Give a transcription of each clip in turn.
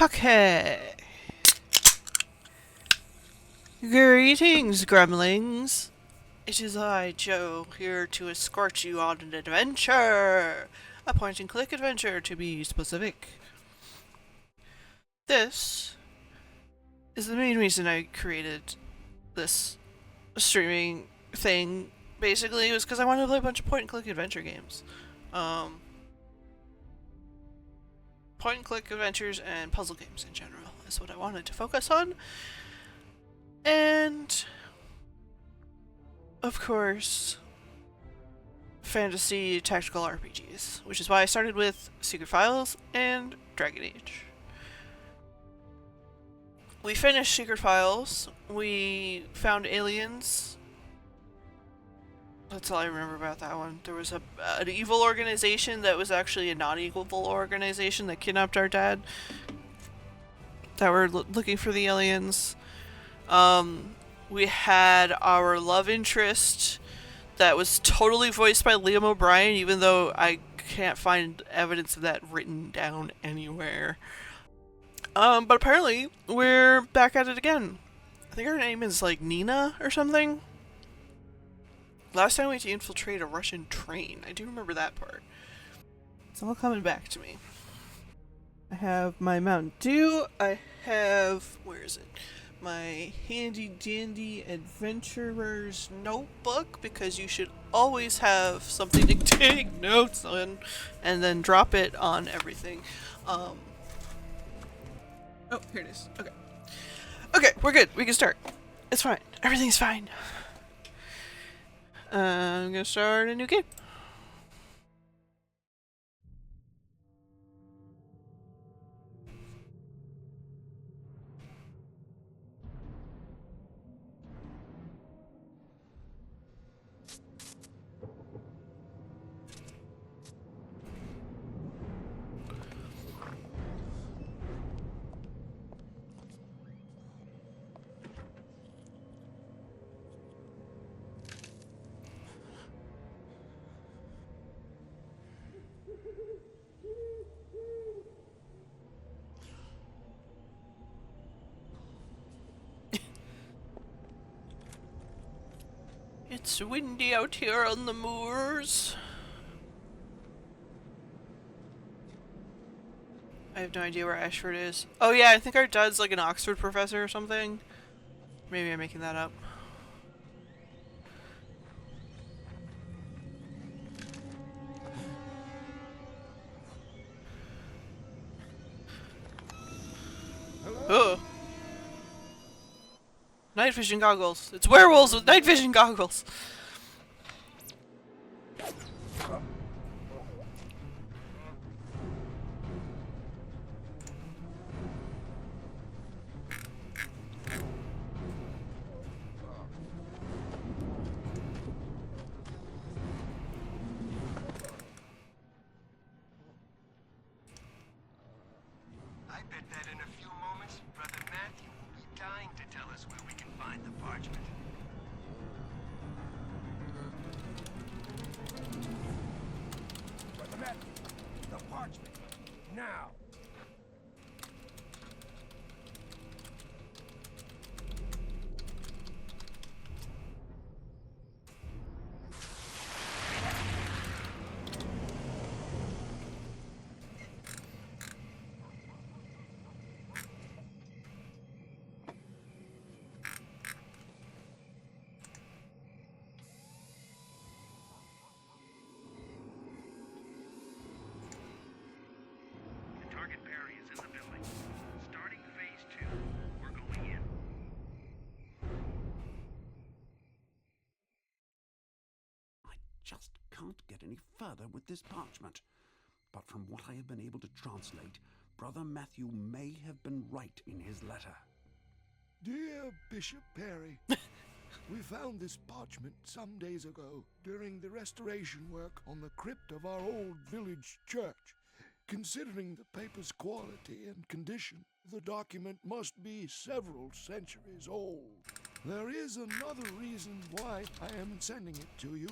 Okay. Greetings, Gremlins. It is I, Joe, here to escort you on an adventure. A point-and-click adventure, to be specific. This is the main reason I created this streaming thing. Basically, it was because I wanted to play a bunch of point-and-click adventure games. Point-and-click adventures and puzzle games in general is what I wanted to focus on. And of course, fantasy tactical RPGs, which is why I started with Secret Files and Dragon Age. We finished Secret Files, we found aliens. That's all I remember about that one. There was an evil organization that was actually a non-evil organization that kidnapped our dad. That were looking for the aliens. We had our love interest that was totally voiced by Liam O'Brien, even though I can't find evidence of that written down anywhere. But apparently, we're back at it again. I think her name is like Nina or something. Last time we had to infiltrate a Russian train. I do remember that part. It's all coming back to me. I have my Mountain Dew. I have... where is it? My handy dandy adventurer's notebook, because you should always have something to take notes on and then drop it on everything. Oh, here it is. Okay. Okay, we're good. We can start. It's fine. Everything's fine. I'm gonna start a new game. It's windy out here on the moors. I have no idea where Ashford is. Oh yeah, I think our dad's like an Oxford professor or something. Maybe I'm making that up. Oh. Night vision goggles. It's werewolves with night vision goggles. I bet that in a few moments, Brother Matthew will be dying to tell us where we can find the parchment. Brother Matthew, the parchment. Now! Just can't get any further with this parchment. But from what I have been able to translate, Brother Matthew may have been right in his letter. Dear Bishop Perry, we found this parchment some days ago during the restoration work on the crypt of our old village church. Considering the paper's quality and condition, the document must be several centuries old. There is another reason why I am sending it to you.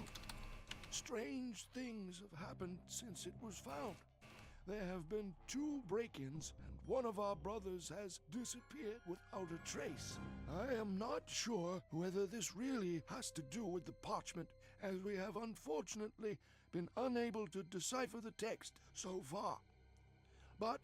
Strange things have happened since it was found. there have been 2 break-ins, and one of our brothers has disappeared without a trace. I am not sure whether this really has to do with the parchment, as we have unfortunately been unable to decipher the text so far. But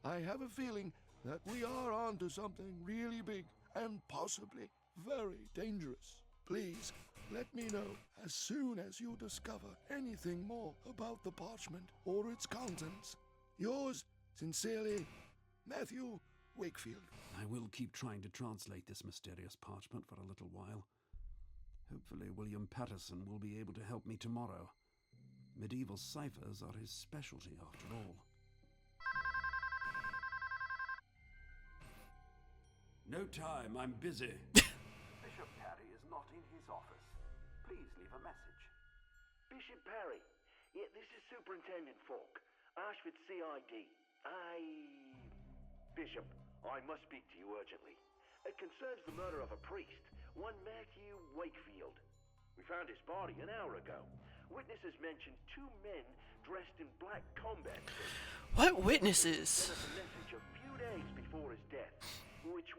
I have a feeling that we are onto something really big and possibly very dangerous. Please let me know as soon as you discover anything more about the parchment or its contents. Yours sincerely, Matthew Wakefield. I will keep trying to translate this mysterious parchment for a little while. Hopefully William Patterson will be able to help me tomorrow. Medieval ciphers are his specialty, after all. No time, I'm busy. Bishop Parry is not in his office. Please leave a message. Bishop Parry. Yeah, this is Superintendent Falk. Ashford CID. Bishop, I must speak to you urgently. It concerns the murder of a priest, one Matthew Wakefield. We found his body an hour ago. Witnesses mentioned 2 men dressed in black combat suits. What witnesses? Sent us a message a few days before his death, which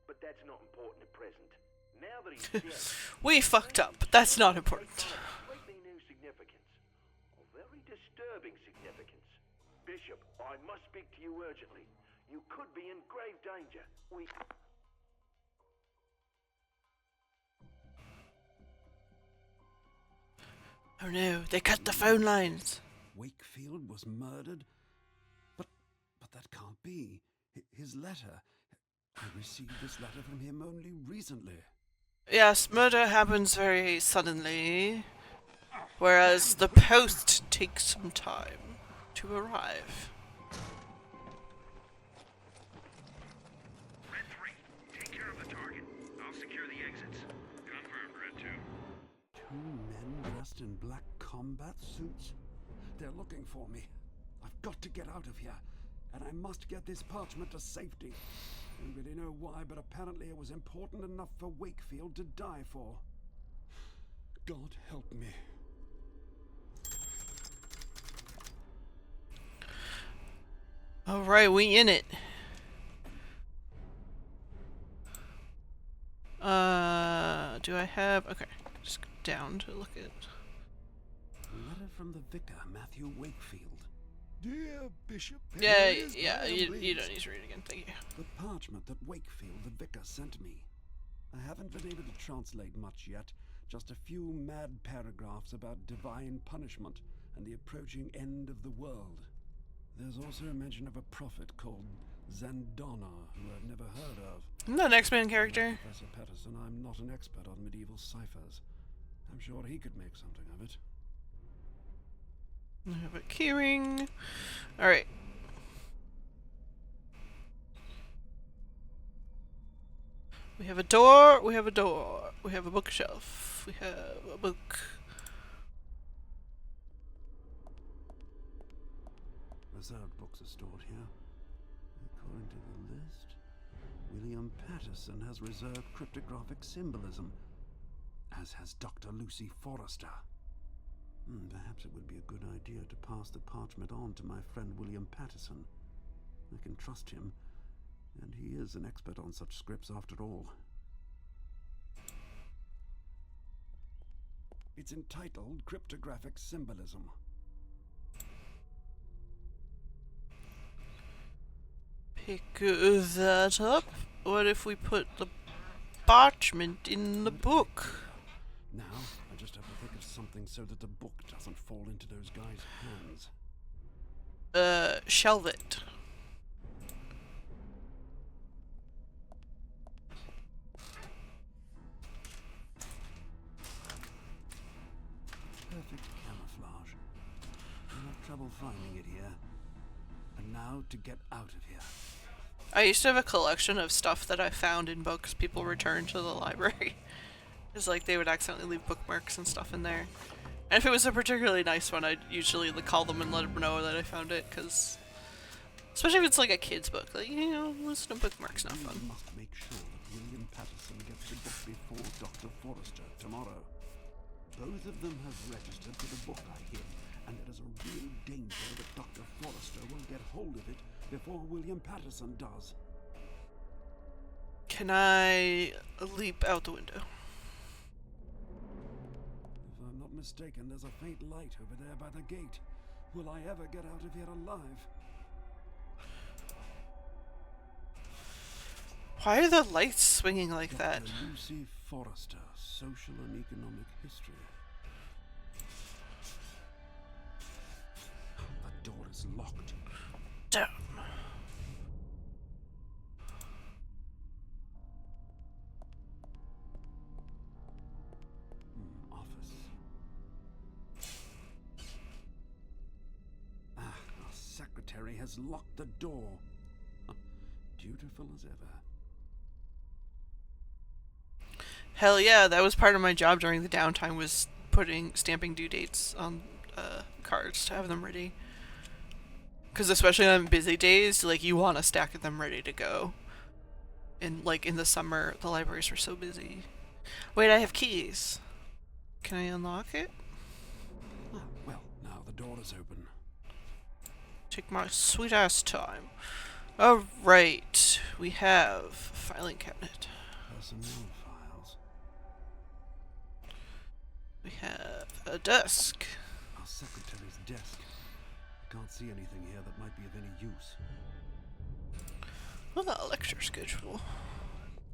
but that's not important at present. Now that he's dead, We fucked up, but that's not important. completely new significance, a very disturbing significance. Bishop, I must speak to you urgently. You could be in grave danger. Oh no, they cut the phone lines. Wakefield was murdered? But that can't be. His letter. I received this letter from him only recently. Yes, murder happens very suddenly, whereas the post takes some time to arrive. Red 3, take care of the target. I'll secure the exits. Confirmed, Red 2. 2 men dressed in black combat suits? They're looking for me. I've got to get out of here, and I must get this parchment to safety. I don't really know why, but apparently it was important enough for Wakefield to die for. God help me. Alright, we in it. Do I have... Okay, just go down to look at... A letter from the vicar, Matthew Wakefield. Dear Bishop Yeah, Perry, yeah, I am you pleased. don't need to read it again, thank you. The parchment that Wakefield, the vicar, sent me. I haven't been able to translate much yet, just a few mad paragraphs about divine punishment and the approaching end of the world. There's also a mention of a prophet called Zandona, who I've never heard of. I'm not an X-Men character. Professor Patterson, I'm not an expert on medieval ciphers. I'm sure he could make something of it. I have a keyring. Alright. We have a door, we have a door, we have a bookshelf, we have a book. Reserved books are stored here. According to the list, William Patterson has reserved cryptographic symbolism, as has Dr. Lucy Forrester. Perhaps it would be a good idea to pass the parchment on to my friend William Patterson. I can trust him, and he is an expert on such scripts after all. It's entitled Cryptographic Symbolism. Pick that up. What if we put the parchment in the book? Now, I just have to think of something so that the book doesn't fall into those guys' hands. Shelve it. Perfect camouflage. I'll have trouble finding it here. And now to get out of here. I used to have a collection of stuff that I found in books people returned to the library. It's like they would accidentally leave bookmarks and stuff in there. And if it was a particularly nice one, I'd usually call them and let them know that I found it, because... Especially if it's like a kid's book. Like, you know, listen to bookmarks, not We fun. must make sure that William Patterson gets the book before Dr. Forrester tomorrow. Both of them have registered for the book I hid, and there is a real danger that Dr. Forrester Forrester will get hold of it before William Patterson does. Can I leap out the window? If I'm not mistaken, there's a faint light over there by the gate. Will I ever get out of here alive? Why are the lights swinging like that? Dr. Lucy Forrester, Social and Economic History. The door is locked. Damn. Office. Our secretary has locked the door. Dutiful as ever. Hell yeah, that was part of my job during the downtime, was stamping due dates on cards to have them ready. Because especially on busy days, like, you want to stack them ready to go. And like in the summer, the libraries were so busy. Wait, I have keys. Can I unlock it? Ah, well, now the door is open. Take my sweet ass time. Alright, we have filing cabinet. Personnel files. We have a desk. Our secretary's desk. I can't see anything here that might be of any use. Well, a lecture schedule.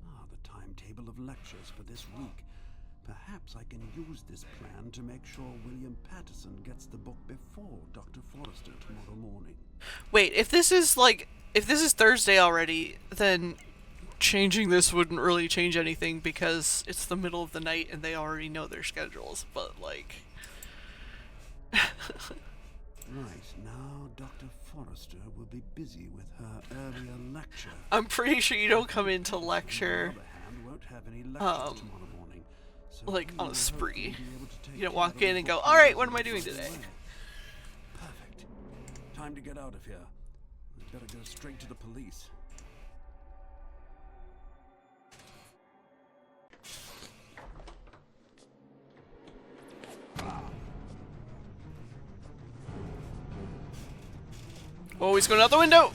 Ah, the timetable of lectures for this week. Perhaps I can use this plan to make sure William Patterson gets the book before Dr. Forrester tomorrow morning. Wait, if this is Thursday already, then changing this wouldn't really change anything because it's the middle of the night and they already know their schedules, but like... Right, now Dr. Forrester will be busy with her earlier lecture. I'm pretty sure you don't come into lecture, On the other hand, won't have any lectures tomorrow morning, so like, he on will a spree. hopefully be able to take You don't care walk of in the and go, book "Alright, he what am I doesn't doing put today?" away. Perfect. Time to get out of here. We'd better go straight to the police. Oh, he's going out the window!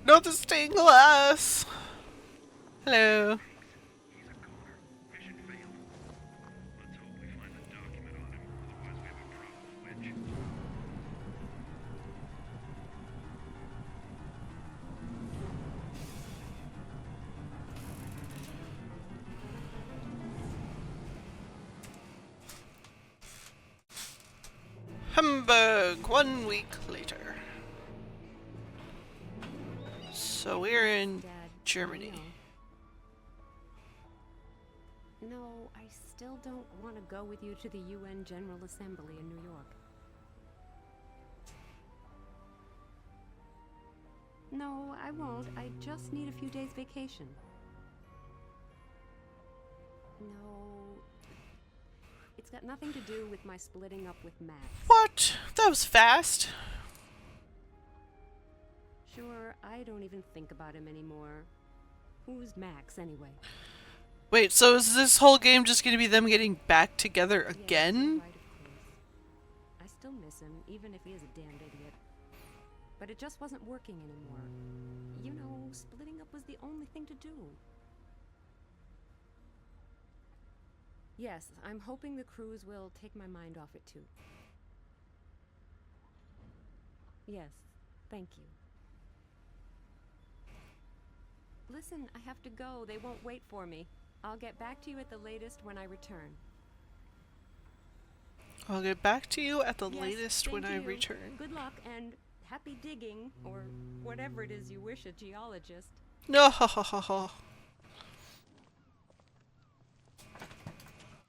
Not the stained glass! Hello. He's a goner. Mission failed. Let's hope we find the document on him, otherwise we have a problem with Witch. Hamburg, 1 week later. So we're in Dad, Germany. No, I still don't want to go with you to the UN General Assembly in New York. No, I won't. I just need a few days vacation. No, it's got nothing to do with my splitting up with Max. What? That was fast. Sure, I don't even think about him anymore. Who's Max, anyway? Wait, so is this whole game just gonna be them getting back together Yes, again? you're right, of course. I still miss him, even if he is a damned idiot. But it just wasn't working anymore. You know, splitting up was the only thing to do. Yes, I'm hoping the cruise will take my mind off it too. Yes, thank you. Listen, I have to go. They won't wait for me. I'll get back to you at the latest when I return. I'll get back to you at the Yes, latest when same I to you. return. Good luck and happy digging, or whatever it is you wish a geologist. No, ha ha ha ha.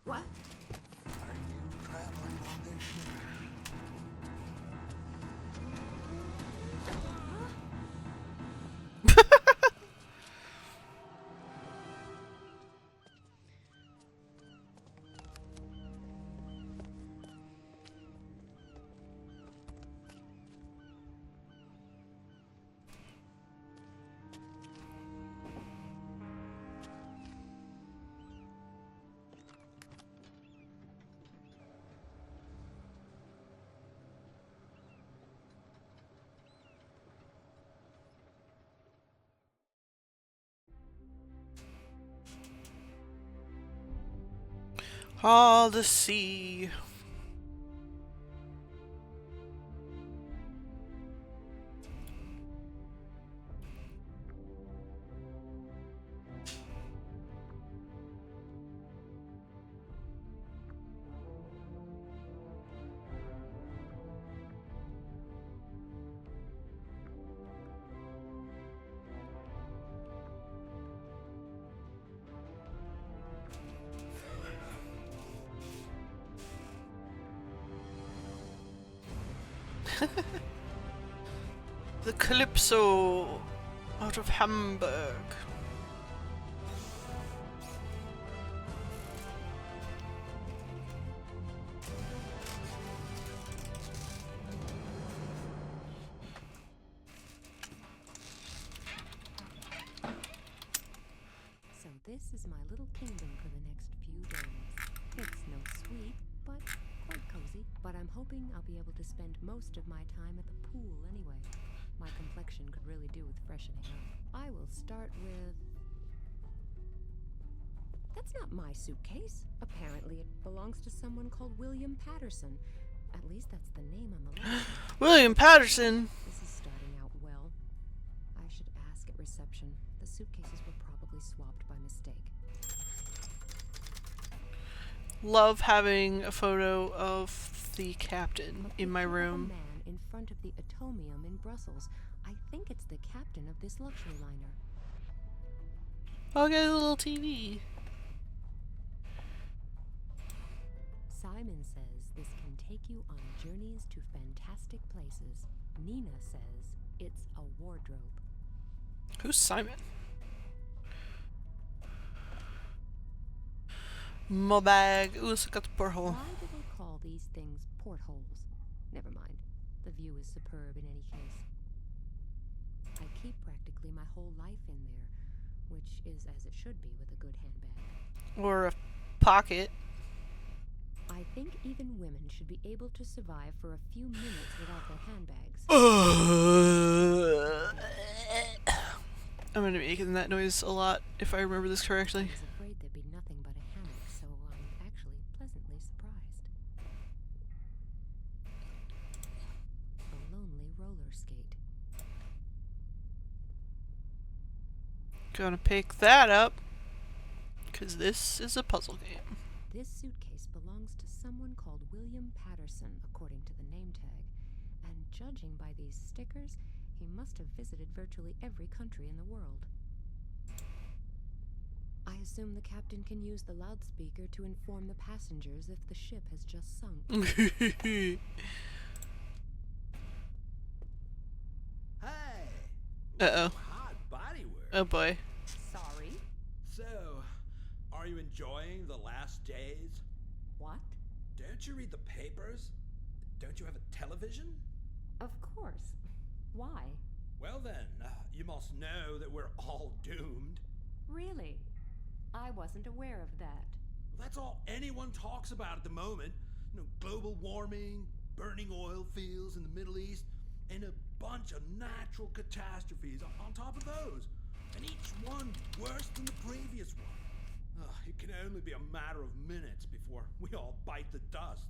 What? Are you traveling on this ship? Ah, the sea. The Calypso out of Hamburg. So this is my little kingdom for the next few days. It's no suite, but quite cozy. But I'm hoping I'll be able to spend most of my time at the pool anyway. My complexion could really do with freshening up. I will start with... That's not my suitcase. Apparently it belongs to someone called William Patterson. At least that's the name on the list. William Patterson. This is starting out well. I should ask at reception. The suitcases were probably swapped by mistake. Love having a photo of the captain in my A room. man in front of the Atomium in Brussels. I think it's the captain of this luxury liner. I'll get a little TV. Simon says this can take you on journeys to fantastic places. Nina says it's a wardrobe. Who's Simon? My bag. Ooh, it's got the porthole. Why do they call these things portholes? Never mind. The view is superb in any case. I keep practically my whole life in there, which is as it should be with a good handbag. Or a pocket. I think even women should be able to survive for a few minutes without their handbags. I'm gonna be making that noise a lot if I remember this I correctly. was afraid there'd be nothing but a hammock, so I'm actually pleasantly surprised. A lonely roller skate. Gonna pick that up. Because this is a puzzle game. This suitcase belongs to someone called William Patterson, according to the name tag. And judging by these stickers, he must have visited virtually every country in the world. I assume the captain can use the loudspeaker to inform the passengers if the ship has just sunk. Hey! Uh-oh. Hot body work. Oh boy. Sorry? So, are you enjoying the last days? What? Don't you read the papers? Don't you have a television? Of course. Why? Well then, you must know that we're all doomed. Really? I wasn't aware of that. That's all anyone talks about at the moment. You know, global warming, burning oil fields in the Middle East, and a bunch of natural catastrophes on top of those. And each one worse than the previous one. It can only be a matter of minutes before we all bite the dust.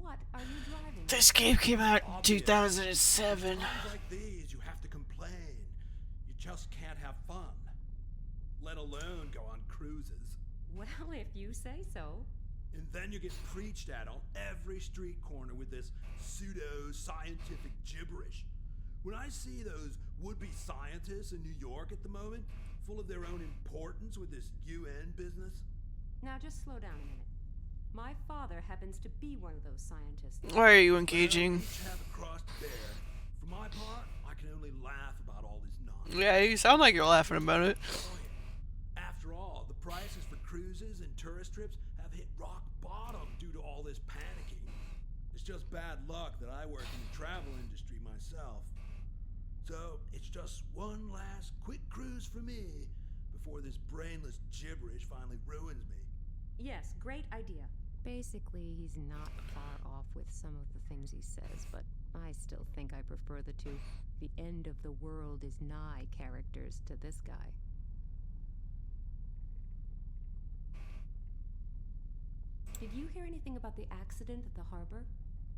What are you driving? This game came out in Obvious. 2007. Times like these, you have to complain. You just can't have fun. Let alone go on cruises. Well, if you say so. And then you get preached at on every street corner with this pseudo-scientific gibberish. When I see those would-be scientists in New York at the moment, full of their own importance with this UN business. Now just slow down a minute. My father happens to be one of those scientists. Why are you Well, engaging? each have a cross to bear. For my part, I can only laugh about all this nonsense. Yeah, you sound like you're laughing about it. Oh, yeah. After all, the prices for cruises and tourist trips have hit rock bottom due to all this panicking. It's just bad luck that I work in the travel industry myself. So, it's just one last quick cruise for me before this brainless gibberish finally ruins me. Yes, great idea. Basically, he's not far off with some of the things he says, but I still think I prefer the two "the end of the world is nigh" characters to this guy. Did you hear anything about the accident at the harbor?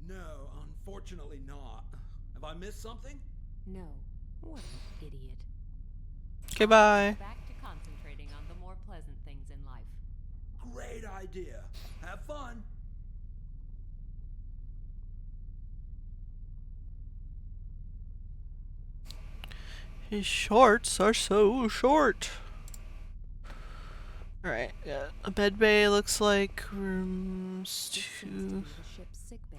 No, unfortunately not. Have I missed something? No. What an idiot. Okay, bye. Back to concentrating on the more pleasant things in life. Great idea. Have fun. His shorts are so short. Alright, yeah. A bed bay looks like rooms This seems to to... be the ship's sick bay.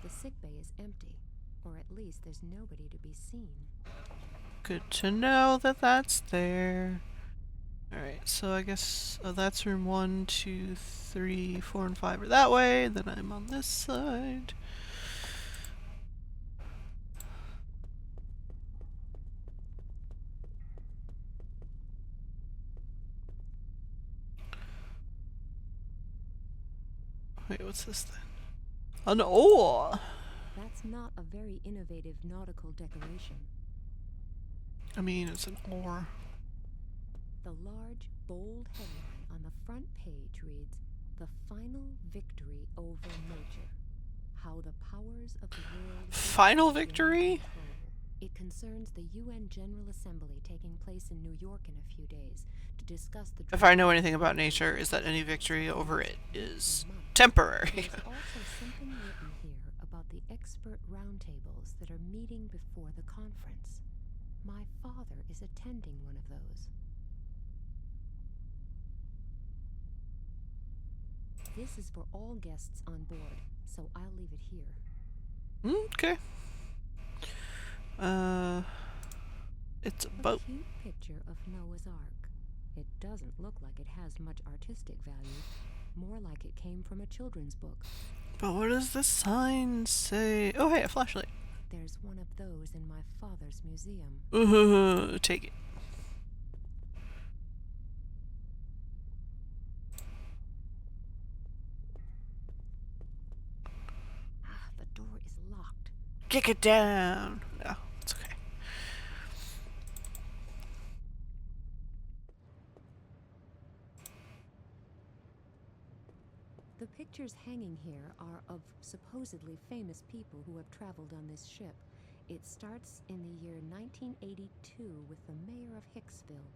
The sick bay is empty, or at least there's nobody to be seen. Good to know that that's there. Alright, so I guess that's room 1, 2, 3, 4, and 5 are that way. Then I'm on this side. Wait, what's this then? An oar! That's not a very innovative nautical decoration. I mean, it's an oar. The large, bold headline on the front page reads, "The Final Victory Over Nature. How the Powers of the World..." Final victory? It concerns the UN General Assembly taking place in New York in a few days to discuss the... If I know anything about nature, is that any victory over it is temporary. There's also something written here about the expert roundtables that are meeting before the conference. My father is attending one of those. This is for all guests on board, so I'll leave it here. Okay. It's a A boat. cute picture of Noah's Ark. It doesn't look like it has much artistic value. More like it came from a children's book. But what does the sign say? Oh, hey, a flashlight. There's one of those in my father's museum. Ooh, take it. Ah, the door is locked. Kick it down. No, it's okay. The pictures hanging here are of supposedly famous people who have traveled on this ship. It starts in the year 1982 with the mayor of Hicksville.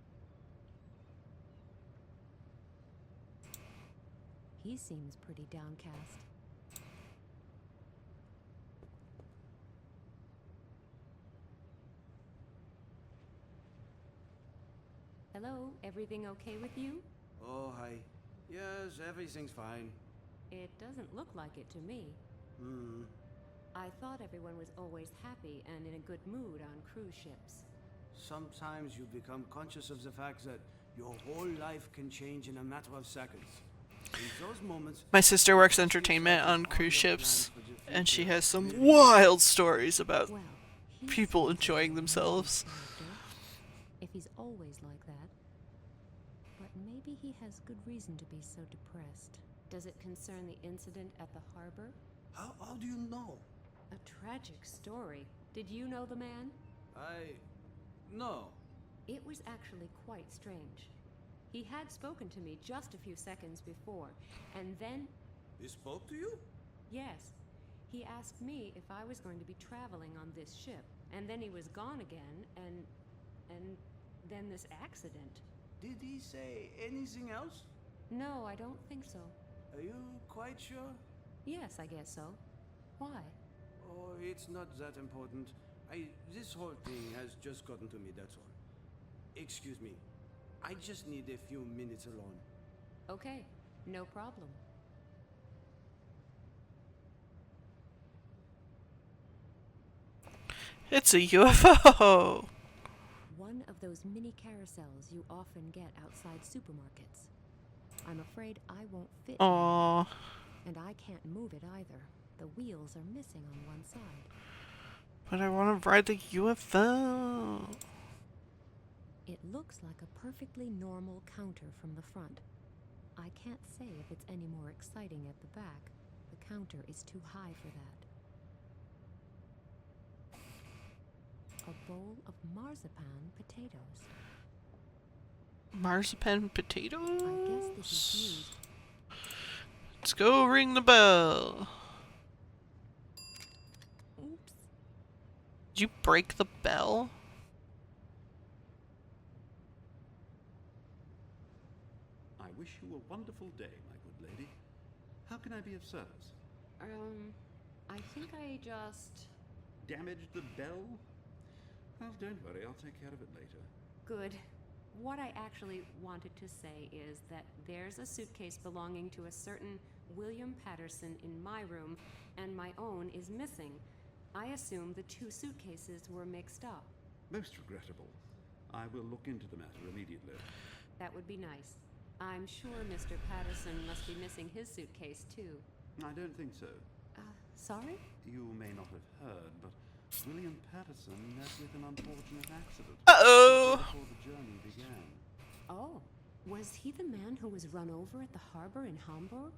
He seems pretty downcast. Hello, everything okay with you? Oh, hi. Yes, everything's fine. It doesn't look like it to me. I thought everyone was always happy and in a good mood on cruise ships. Sometimes you become conscious of the fact that your whole life can change in a matter of seconds. In those moments, My sister works entertainment on cruise ships, and she has some wild stories about Well, he people seems enjoying like a themselves. character, if he's always like that. But maybe he has good reason to be so depressed. Does it concern the incident at the harbor? how do you know? A tragic story. Did you know the man? No. It was actually quite strange. He had spoken to me just a few seconds before, and then, He spoke to you? yes, he asked me if I was going to be traveling on this ship, and then he was gone again, and then this accident. Did he say anything else? No, I don't think so. Are you quite sure? Yes, I guess so. Why? Oh, it's not that important. This whole thing has just gotten to me, that's all. Excuse me. I just need a few minutes alone. Okay, no problem. It's a UFO! One of those mini carousels you often get outside supermarkets. I'm afraid I won't fit in, Aww. and I can't move it either. The wheels are missing on one side. But I want to ride the UFO. It looks like a perfectly normal counter from the front. I can't say if it's any more exciting at the back. The counter is too high for that. A bowl of marzipan potatoes. Marzipan I guess this is potatoes? used. Let's go ring the bell. Oops. Did you break the bell? I wish you a wonderful day, my good lady. How can I be of service? I think I just... Damaged the bell? Well, don't worry, I'll take care of it later. Good. What I actually wanted to say is that there's a suitcase belonging to a certain William Patterson in my room, and my own is missing. I assume the two suitcases were mixed up. Most regrettable. I will look into the matter immediately. That would be nice. I'm sure Mr. Patterson must be missing his suitcase, too. I don't think so. Sorry? You may not have heard, but William Patterson met with an unfortunate accident. Uh-oh! Before the journey began. Oh, was he the man who was run over at the harbor in Hamburg?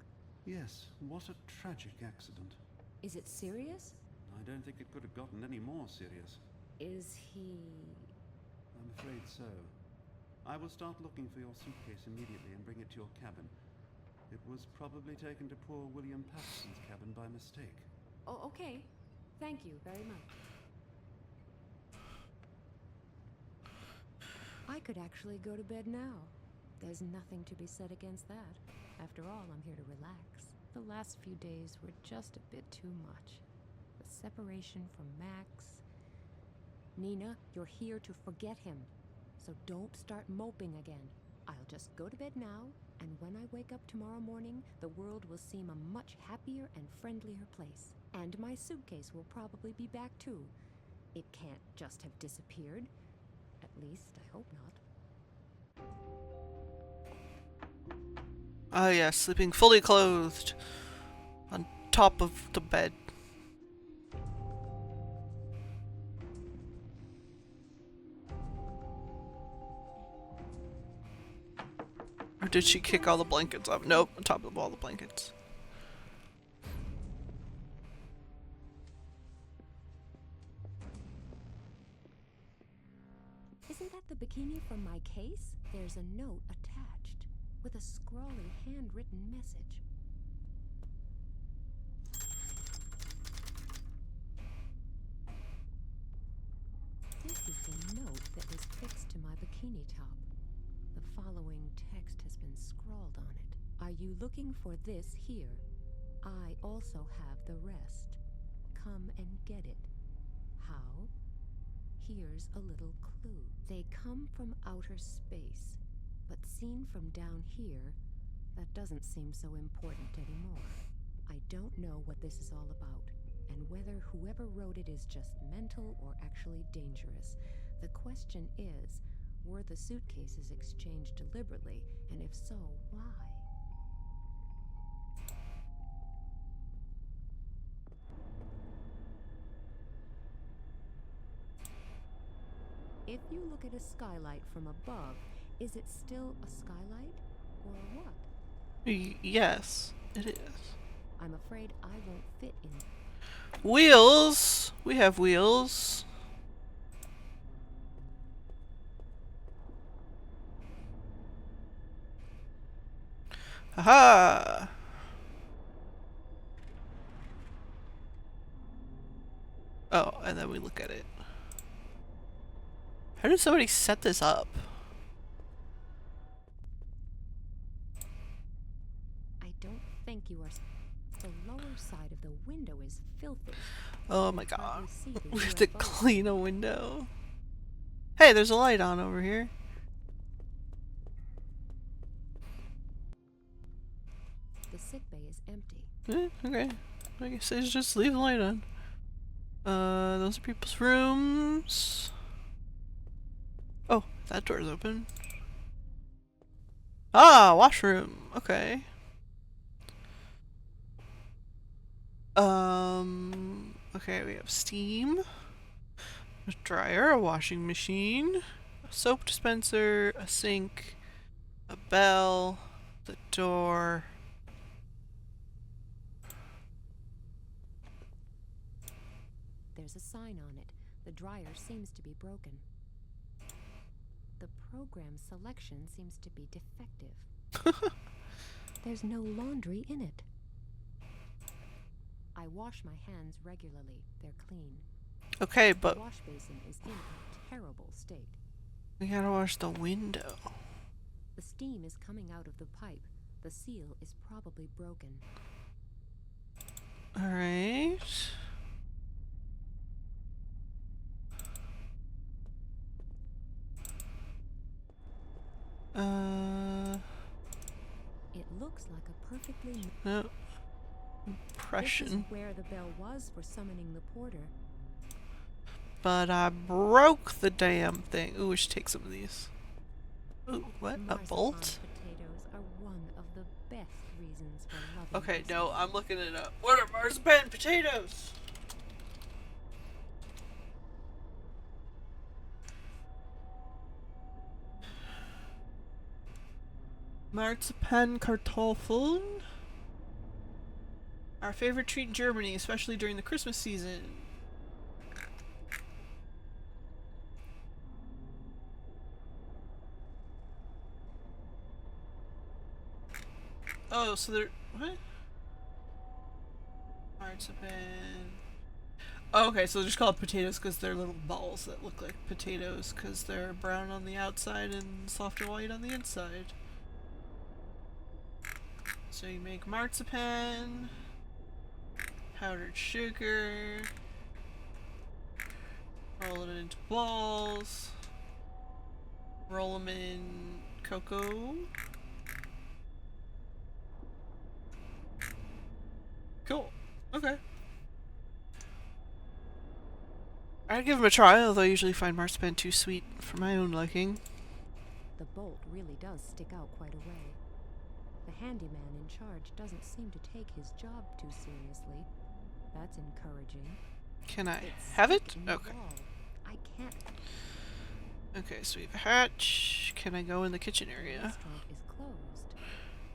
Yes, what a tragic accident. Is it serious? I don't think it could have gotten any more serious. Is he... I'm afraid so. I will start looking for your suitcase immediately and bring it to your cabin. It was probably taken to poor William Patterson's cabin by mistake. Oh, okay. Thank you very much. I could actually go to bed now. There's nothing to be said against that. After all, I'm here to relax. The last few days were just a bit too much. The separation from Max. Nina, you're here to forget him. So don't start moping again. I'll just go to bed now, and when I wake up tomorrow morning, the world will seem a much happier and friendlier place. And my suitcase will probably be back too. It can't just have disappeared. At least, I hope not. Oh yeah, sleeping fully clothed on top of the bed. Or did she kick all the blankets up? Nope, on top of all the blankets. Isn't that the bikini from my case? There's a note attached with a scrawly handwritten message. This is the note that was fixed to my bikini top. The following text has been scrawled on it. Are you looking for this here? I also have the rest. Come and get it. How? Here's a little clue. They come from outer space, but seen from down here, that doesn't seem so important anymore. I don't know what this is all about, and whether whoever wrote it is just mental or actually dangerous. The question is, were the suitcases exchanged deliberately, and if so, why? If you look at a skylight from above, is it still a skylight, or what? Yes, it is. I'm afraid I won't fit in. Wheels! We have wheels. Aha! Oh, and then we look at it. How did somebody set this up? I don't think you are. The lower side of the window is filthy. Oh my You can god. hardly see the We have to UFO. clean a window. Hey, there's a light on over here. The sickbay is empty. Okay. I guess I just leave the light on. Those are people's rooms. Oh, that door's open. Ah, washroom. Okay. Okay, we have steam, a dryer, a washing machine, a soap dispenser, a sink, a bell, the door. There's a sign on it. The dryer seems to be broken. The program selection seems to be defective. There's no laundry in it. I wash my hands regularly. They're clean. Okay, The but wash basin is in a terrible state. we gotta wash the window. The steam is coming out of the pipe. The seal is probably broken. Alright. It looks like a perfectly... No. This Impression. is where the bell was for summoning the porter. But I broke the damn thing. Ooh, we should take some of these. Ooh, what? A Marzipan bolt? potatoes are one of the best reasons for loving Okay, this no, game. I'm looking it up. What are marzipan potatoes? Marzipan Kartoffeln? Our favorite treat in Germany, especially during the Christmas season. Oh, so they're... what? Marzipan... Oh, okay, so they're just called potatoes because they're little balls that look like potatoes because they're brown on the outside and soft and white on the inside. So you make marzipan, powdered sugar, roll it into balls, roll them in cocoa. Cool. Okay. I'd give them a try, although I usually find marzipan too sweet for my own liking. The bolt really does stick out quite a way. The handyman in charge doesn't seem to take his job too seriously. That's encouraging. Can I It's have it? stuck in the Okay. wall. I can't. Okay, so we have a hatch. Can I go in the kitchen The area? restaurant is closed.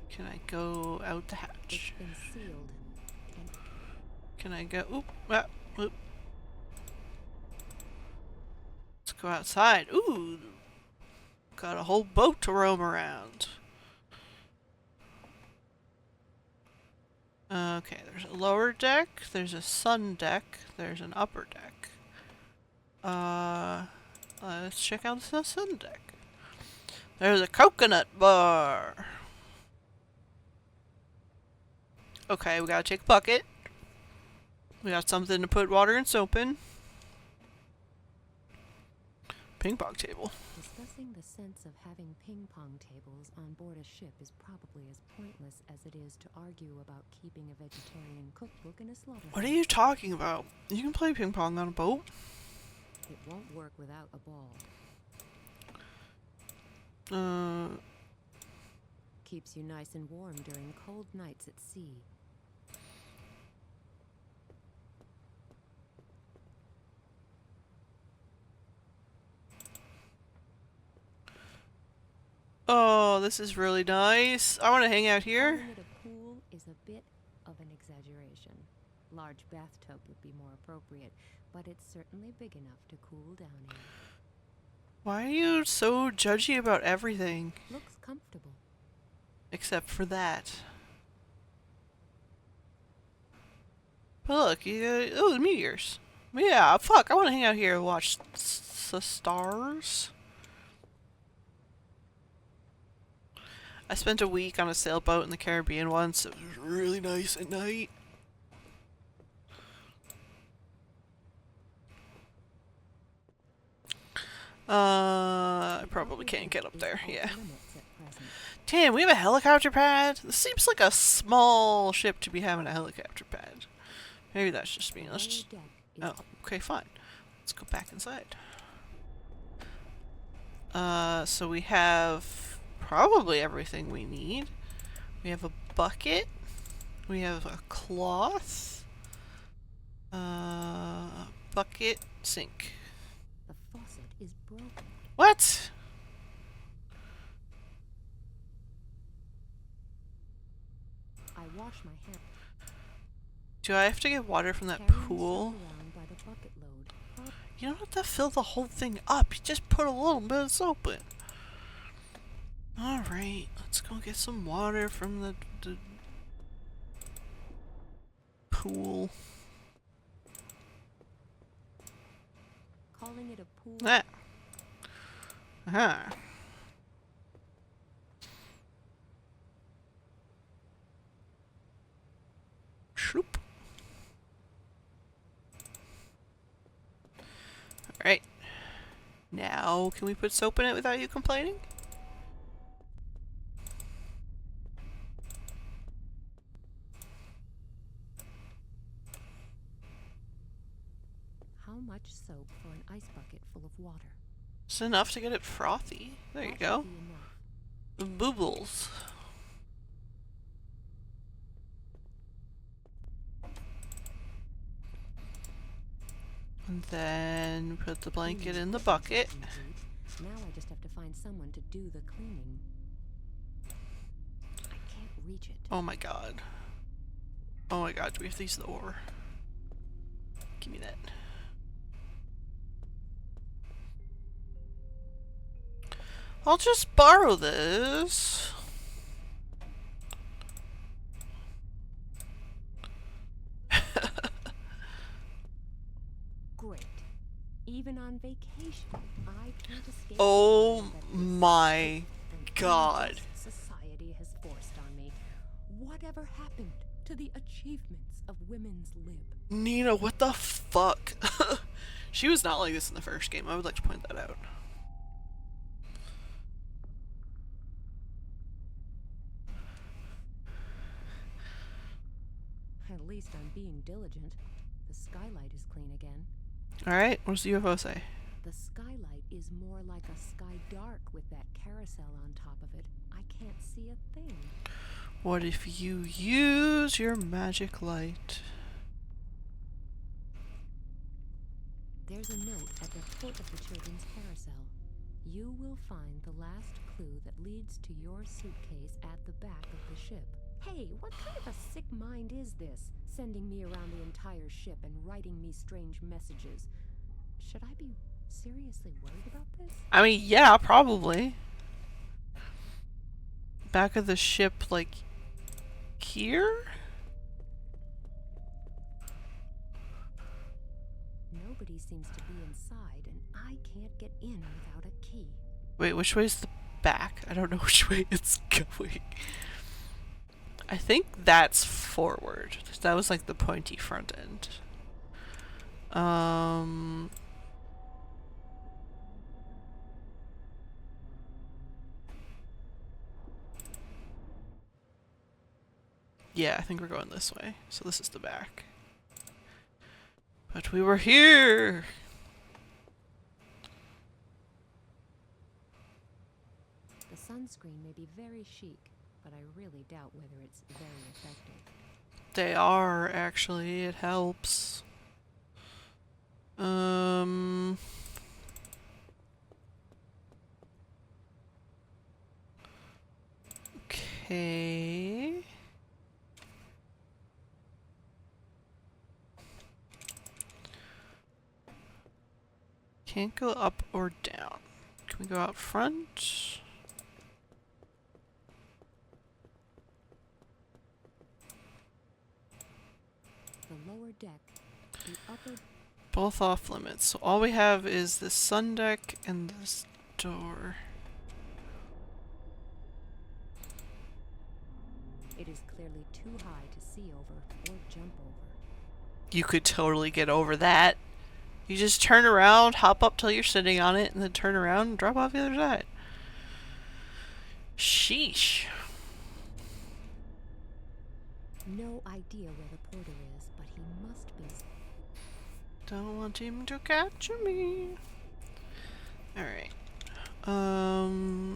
Can I go out the It's hatch? been sealed. And Can I go? Oop, ah, oop. Let's go outside. Ooh, got a whole boat to roam around. Okay, there's a lower deck, there's a sun deck, there's an upper deck. Let's check out the sun deck. There's a coconut bar. Okay, we gotta take a bucket. We got something to put water and soap in. Ping pong table. discussing the sense of having ping pong tables on board a ship is probably as pointless as it is to argue about keeping a vegetarian cookbook in a slaughterhouse. What are you talking about? You can play ping pong on a boat. It won't work without a ball. Keeps you nice and warm during cold nights at sea. Oh, this is really nice. I want to hang out here. Calling it a pool is a bit of an exaggeration. Large bathtub would be more appropriate, but it's certainly big enough to cool down in. Why are you so judgy about everything? Looks comfortable. Except for that. But look, oh, the meteors. Yeah, fuck, I want to hang out here and watch the stars. I spent a week on a sailboat in the Caribbean once. It was really nice at night. I probably can't get up there, yeah. Damn, we have a helicopter pad? This seems like a small ship to be having a helicopter pad. Maybe that's just me. Let's just... Oh, okay, fine. Let's go back inside. So we have probably everything we need. We have a bucket. We have a cloth. Bucket, sink. The faucet is broken. What? I wash my hands. Do I have to get water from that Carrying pool? stuff around by the bucket load. You don't have to fill the whole thing up. You just put a little bit of soap in. Alright, let's go get some water from the pool. Calling it a pool. Ah. Uh-huh. Shoop. Alright. Now, can we put soap in it without you complaining? How much soap for an ice bucket full of water? It's enough to get it frothy. There you That go. should be enough. The boobles. And then put the blanket in the bucket. Now I just have to find someone to do the cleaning. I can't reach it. Oh my god. Oh my god, do we have to use the oar? Give me that. I'll just borrow this. Great. Even on vacation, I can't escape. Oh the fact that this my an god. unjust society has forced on me. Whatever happened to the achievements of women's lib? Nina, what the fuck? She was not like this in the first game. I would like to point that out. At least I'm being diligent. The skylight is clean again. Alright, what does the UFO say? The skylight is more like a sky dark with that carousel on top of it. I can't see a thing. What if you use your magic light? There's a note at the foot of the children's carousel. You will find the last clue that leads to your suitcase at the back of the ship. Hey, what kind of a sick mind is this? Sending me around the entire ship and writing me strange messages. Should I be seriously worried about this? I mean, yeah, probably. Back of the ship, like, here? Nobody seems to be inside, and I can't get in without a key. Wait, which way's the back? I don't know which way it's going. I think that's forward. That was like the pointy front end. Yeah, I think we're going this way. So this is the back. But we were here! The sunscreen may be very chic, but I really doubt whether it's very effective. They are, actually. It helps. Okay. Can't go up or down. Can we go out front? The lower deck, the upper. Both off limits. So all we have is this sun deck and this door. It is clearly too high to see over or jump over. You could totally get over that. You just turn around, hop up till you're sitting on it, and then turn around and drop off the other side. Sheesh. No idea where the porter is, but he must be. Don't want him to catch me. Alright.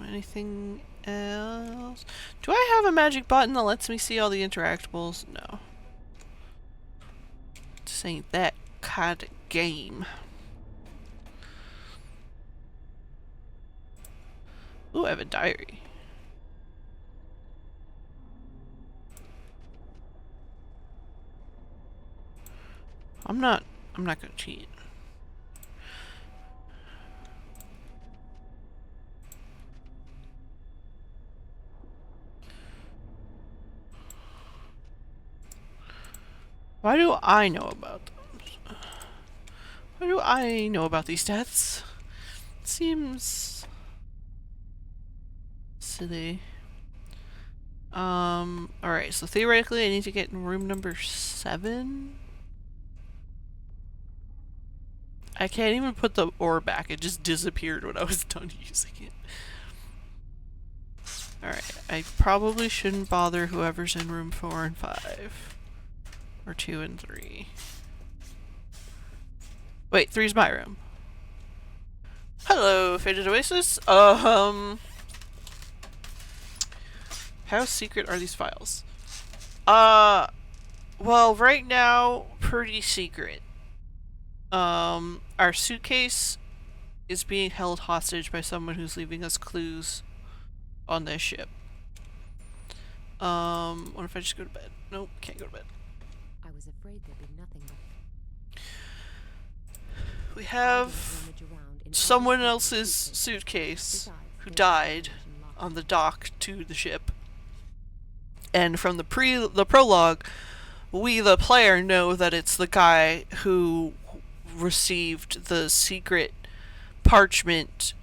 Anything else? Do I have a magic button that lets me see all the interactables? No. This ain't that kind of game. Ooh, I have a diary. I'm not gonna cheat. Why do I know about them? Why do I know about these deaths? Seems silly. Alright, so theoretically I need to get in room number 7? I can't even put the ore back, it just disappeared when I was done using it. Alright, I probably shouldn't bother whoever's in room 4 and 5. Or 2 and 3. Wait, 3's my room. Hello, Faded Oasis. How secret are these files? Well, right now, pretty secret. Our suitcase is being held hostage by someone who's leaving us clues on this ship. What if I just go to bed? Nope, can't go to bed. I was afraid there'd be nothing but We have someone else's suitcase who died on the dock to the ship. And from the prologue, we, the player, know that it's the guy who received the secret parchment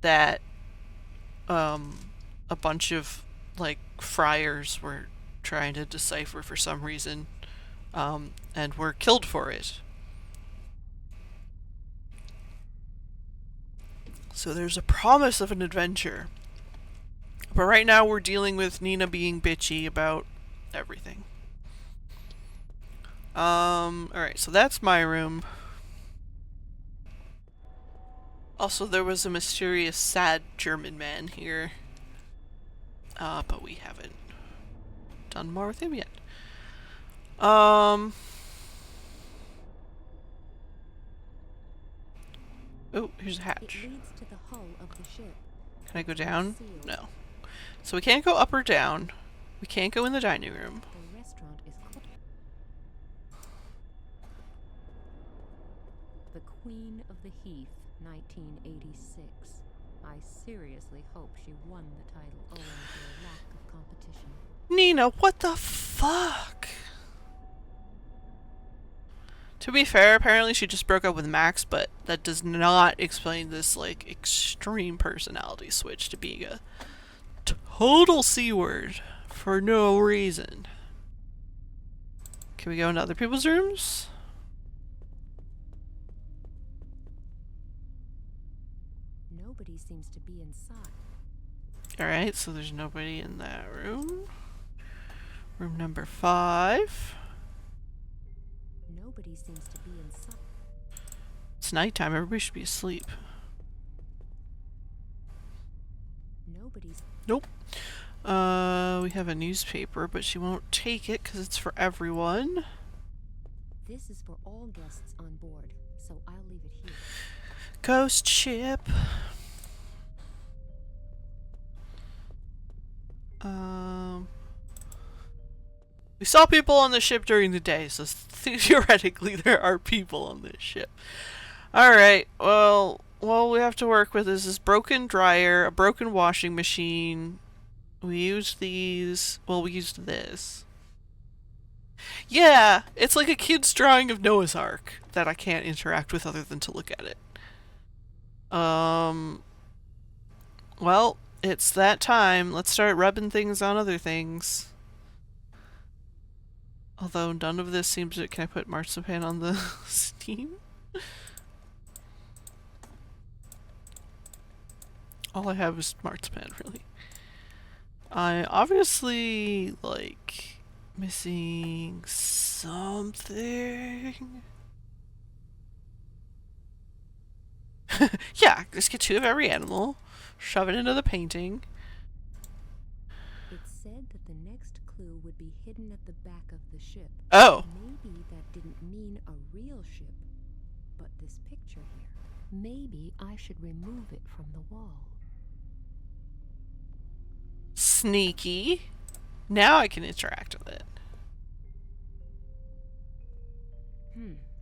that a bunch of like friars were trying to decipher for some reason, and were killed for it. So there's a promise of an adventure. But right now we're dealing with Nina being bitchy about everything. Alright, so that's my room. Also, there was a mysterious, sad German man here. But we haven't done more with him yet. Oh, here's a hatch. It leads to the hull of the ship. Can I go down? No. So we can't go up or down. We can't go in the dining room. The restaurant is closed. The Queen of the Heath, 1986. I seriously hope she won the title owing to a lack of competition. Nina, what the fuck? To be fair, apparently she just broke up with Max, but that does not explain this, like, extreme personality switch to being a total C-word for no reason. Can we go into other people's rooms? Nobody seems to be inside. Alright, so there's nobody in that room. Room number 5. Nobody seems to be inside. It's nighttime, everybody should be asleep. Nobody's. Nope. We have a newspaper, but she won't take it because it's for everyone. This is for all guests on board, so I'll leave it here. Ghost ship. We saw people on the ship during the day, so theoretically there are people on this ship. Alright, well, what we have to work with is this broken dryer, a broken washing machine. We used these. Well, we used this. Yeah, it's like a kid's drawing of Noah's Ark that I can't interact with other than to look at it. Well, it's that time. Let's start rubbing things on other things. Although none of this seems to... Can I put marzipan on the steam? All I have is marzipan, really. I obviously, like, missing something. Yeah, just get 2 of every animal, shove it into the painting. It said that the next clue would be hidden at the back of the ship. Oh. Maybe that didn't mean a real ship, but this picture here. Maybe I should remove it from the wall. Sneaky. Now I can interact with it.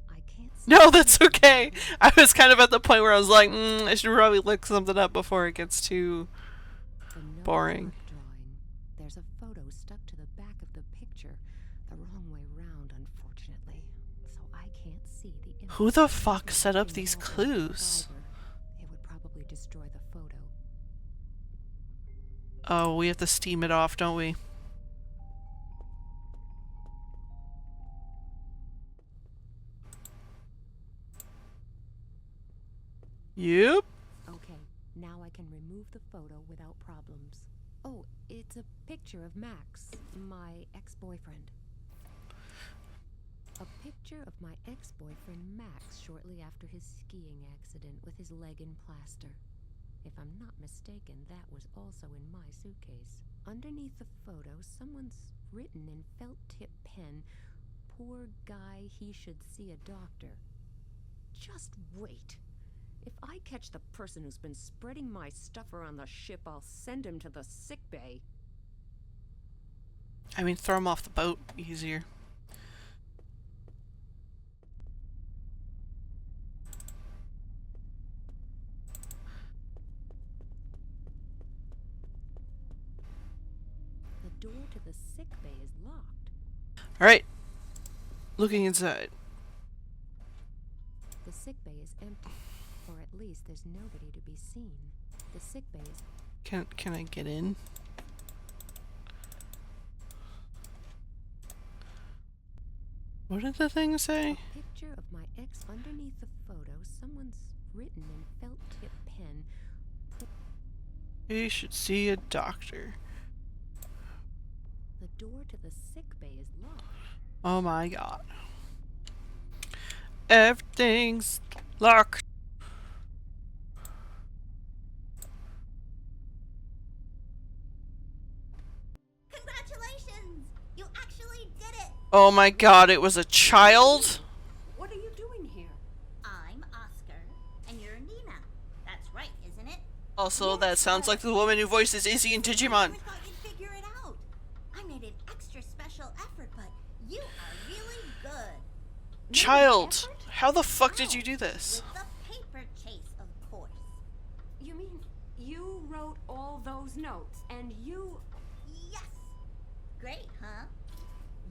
I can't see. No, that's okay. I was kind of at the point where I was like, I should probably look something up before it gets too The no boring. mark drawing. There's a photo stuck to the back of the picture, the wrong way round, unfortunately. Who the fuck set up If these it clues? would probably destroy the photo. Oh, we have to steam it off, don't we? Yep. Okay, now I can remove the photo without problems. Oh, it's a picture of Max, my ex-boyfriend. A picture of my ex-boyfriend Max shortly after his skiing accident with his leg in plaster. If I'm not mistaken, that was also in my suitcase. Underneath the photo, someone's written in felt-tip pen, "Poor guy, he should see a doctor." Just wait. If I catch the person who's been spreading my stuff around the ship, I'll send him to the sick bay. I mean, throw him off the boat. Easier. The door to the sick bay is locked. Alright. Looking inside. The sick bay is empty, or at least there's nobody to be seen. The sick bay is... Can I get in? What did the thing say? A picture of my ex underneath the photo. Someone's written in felt-tip pen. You should see a doctor. The door to the sick bay is locked. Oh my god. Everything's locked. Congratulations! You actually did it! Oh my god, it was a child? What are you doing here? I'm Oscar, and you're Nina. That's right, isn't it? Also, that sounds like the woman who voices Izzy in Digimon. I thought you'd figure it out. I made an extra special effort, but you are really good. Child, how the fuck did you do this? With the paper chase, of course. You mean you wrote all those notes, and you... Yes! Great, huh?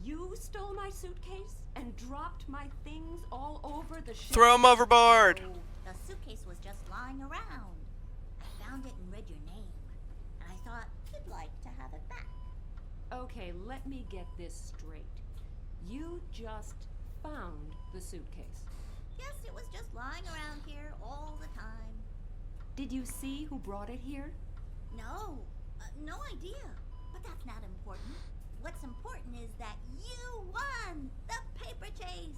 You stole my suitcase and dropped my things all over the ship? Throw him overboard! Oh, the suitcase was just lying around. I found it and read your name, and I thought you'd like to have it back. Okay, let me get this straight. You just found the suitcase. Yes, it was just lying around here all the time. Did you see who brought it here? No, no idea. But that's not important. What's important is that you won the paper chase.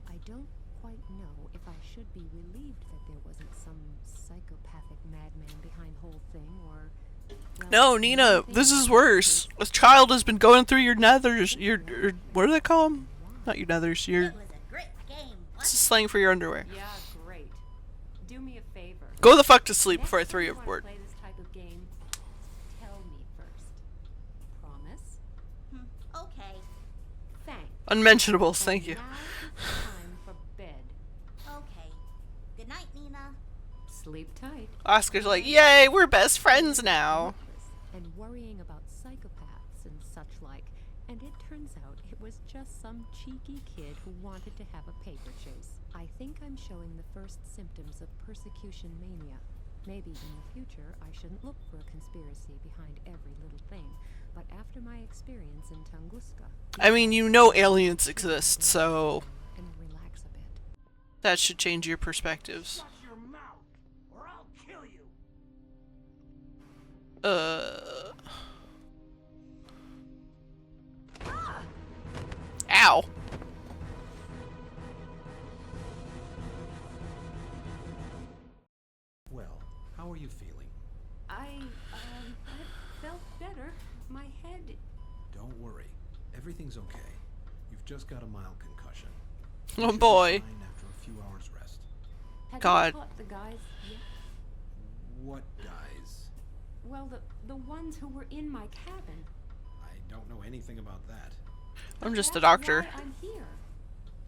I don't quite know if I should be relieved that there wasn't some psychopathic madman behind the whole thing, or... well, No, Nina, this is worse. A child has been going through your nethers, your what do they call them? Not your nethers, your... It was a great game, It's a wasn't slang for your underwear. Yeah, great. Do me a favor. Go the fuck to sleep Next before I time throw you you wanna overboard. play this type of game, tell me first. Promise? it? Okay. Thanks. Unmentionables, thank you. Now it's time for bed. Okay. Good night, Nina. Sleep tight. Oscar's like, yay, we're best friends now. And worrying about psychopaths and such like, and it turns out it was just some cheeky kid who wanted to have a paper chase. I think I'm showing the first symptoms of persecution mania. Maybe in the future I shouldn't look for a conspiracy behind every little thing, but after my experience in Tunguska... I mean, you know aliens exist, so and relax a bit. that should change your perspectives. Shut your mouth, or I'll kill you. Ow. Well, how are you feeling? I felt better. My head... Don't worry. Everything's okay. You've just got a mild concussion. Oh Should be boy. fine after a few hours rest. Have God. you caught the guys yet? What guys? Well, the ones who were in my cabin. I don't know anything about that. I'm just a That's doctor. why I'm here.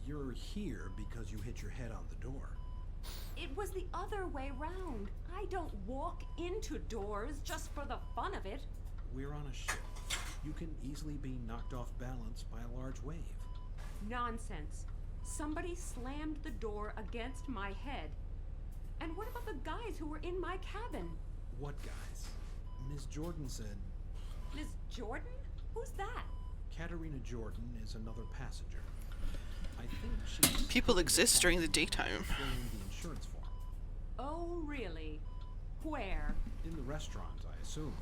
You're here because you hit your head on the door. It was the other way round. I don't walk into doors just for the fun of it. We're on a ship. You can easily be knocked off balance by a large wave. Nonsense. Somebody slammed the door against my head. And what about the guys who were in my cabin? What guys? Miss Jordan said Miss Jordan? Who's that? Katerina Jordan is another passenger. I think she's People exist during the daytime. filling the insurance form. Oh, really? Where? In the restaurant, I assume.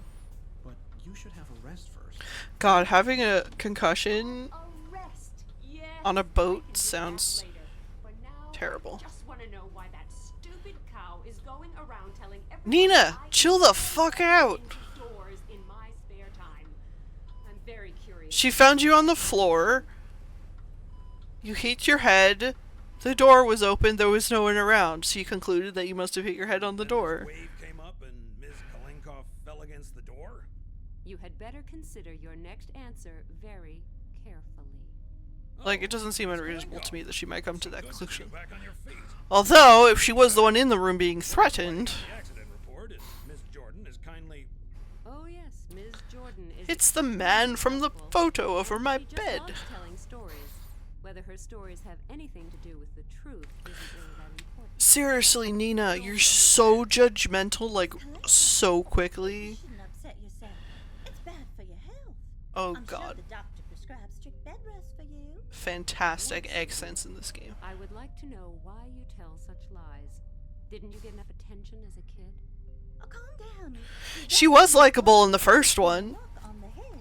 But you should have a rest first. God, having a concussion Arrest. Yes. on a I can boat do that sounds later. For now, terrible. I just want to know why that stupid cow is going around telling everyone Nina, I chill the fuck out. into doors in my spare time. I'm very curious. She found you on the floor. You hit your head. The door was open. There was no one around. So you concluded that you must have hit your head on the Then door. this wave came up and Ms. Kalenkov fell against the door? You had better consider your next answer very carefully. Like, it doesn't seem unreasonable to me that she might come to that Good conclusion. get back on your feet. Although, if she was the one in the room being threatened, The accident report is Miss Jordan is kindly... Oh yes, Ms. Jordan is. it's the man from the successful, photo over and my she just bed. loves telling stories. Whether her stories have anything to do with the truth isn't really that important. Seriously, Nina, you're so judgmental, like, so quickly. You shouldn't upset yourself. It's bad for your health. Oh I'm sure god. the doctor prescribes strict bed rest for you. Fantastic accents in this game. I would like to know why you tell such lies. Didn't you get enough attention as a kid? Oh, calm down. You She don't was need likable in the to first one. knock on the head.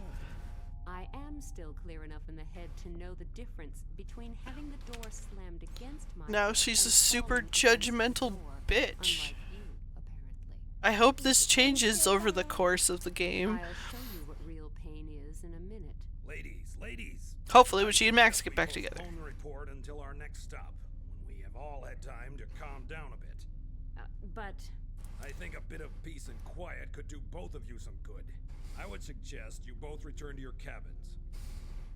I am still clear enough in the head to know the difference between having the door slammed against my Now head she's a and super falling against the judgmental door, bitch. unlike you, apparently. I hope this changes over the course of the game. I'll show you what real pain is in a minute. Ladies. Hopefully when she and Max get back We together. postpone the report until our next stop, when we have all had time to calm down a bit. But I think a bit of peace and quiet could do both of you some good. I would suggest you both return to your cabins.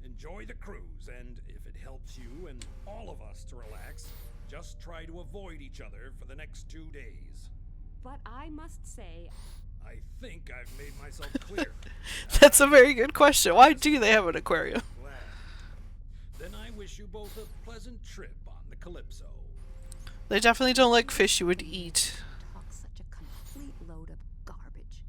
Enjoy the cruise, and if it helps you and all of us to relax, just try to avoid each other for the next 2 days. I must say, I think I've made myself clear. That's a very good question. Why do they have an aquarium? Glad. Then I wish you both a pleasant trip on the Calypso. They definitely don't like fish you would eat. talk such a complete load of garbage.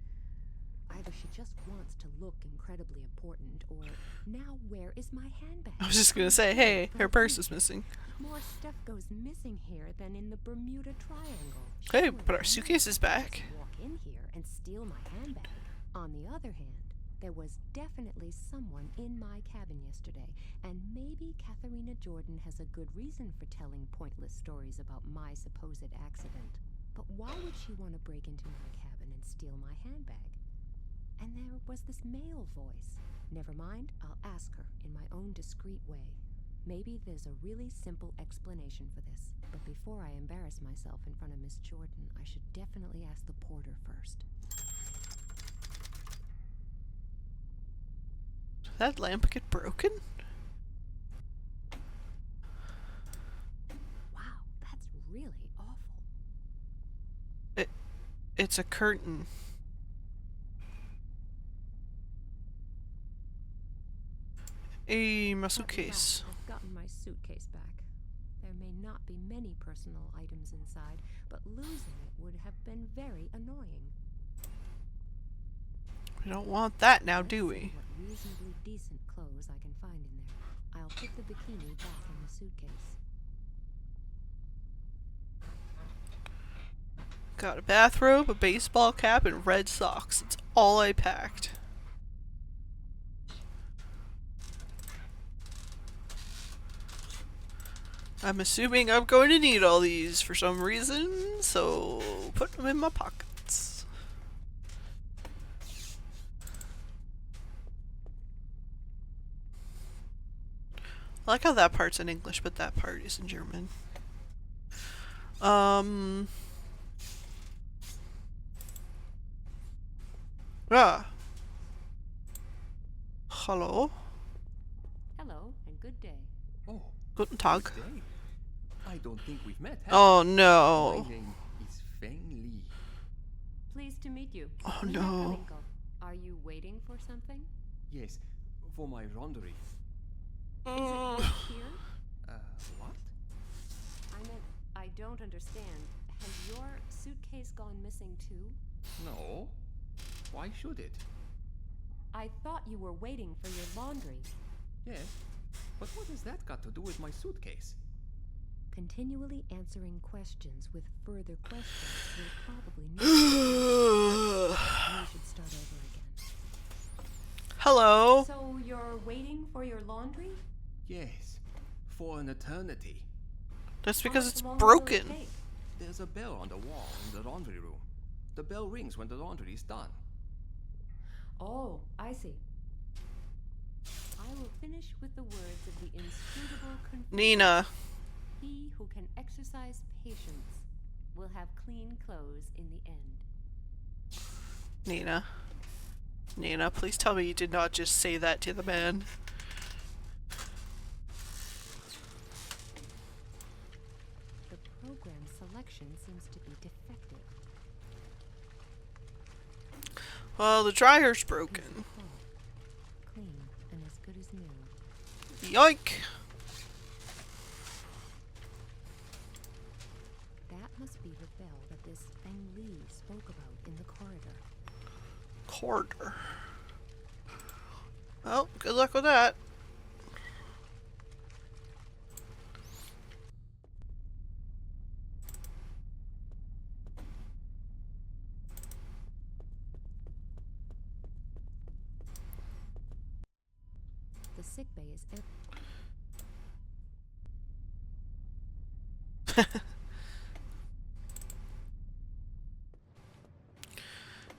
Either she just wants to look incredibly important, or now where is my handbag? I was just gonna say, hey, her purse is missing. More stuff goes missing here than in the Bermuda Triangle. Hey, Surely but our no suitcase is one would back. just walk in here and steal my handbag. On the other hand, there was definitely someone in my cabin yesterday, and maybe Katharina Jordan has a good reason for telling pointless stories about my supposed accident. But why would she want to break into my cabin and steal my handbag? And there was this male voice. Never mind, I'll ask her in my own discreet way. Maybe there's a really simple explanation for this. But before I embarrass myself in front of Miss Jordan, I should definitely ask the porter first. Did that lamp get broken? Wow, that's really awful. It's a curtain. My At suitcase. last, I've gotten my suitcase back. There may not be many personal items inside, but losing it would have been very annoying. We don't want that now, Let's do see we? what reasonably decent clothes I can find in there. I'll put the bikini back in the suitcase. Got a bathrobe, a baseball cap, and red socks. That's all I packed. I'm assuming I'm going to need all these for some reason, so put them in my pockets. I like how that part's in English, but that part is in German. Ah. Hello. Hello, and good day. Oh, Guten Tag. good day. I don't think we've met. have Oh we? no. My name is Feng Li. Pleased to meet you. Oh, Nina no. Kalinko. Are you waiting for something? Yes, for my rendezvous. Is it here? What? don't understand. Has your suitcase gone missing too? No. Why should it? I thought you were waiting for your laundry. Yes. But what has that got to do with my suitcase? Continually answering questions with further questions will probably know. We should start over again. Hello. So you're waiting for your laundry? Yes. For an eternity. That's How because much it's longer will it broken. take? There's a bell on the wall in the laundry room. The bell rings when the laundry is done. Oh, I see. I will finish with the words of the inscrutable Confucius. Nina. He who can exercise patience will have clean clothes in the end. Nina. Nina, please tell me you did not just say that to the man. The program selection seems to be defective. Well, the dryer's broken. Clean and as good as new. Yoink! That must be the bell that this Feng Li spoke about in the corridor. Corridor. Well, good luck with that. The sick bay is empty.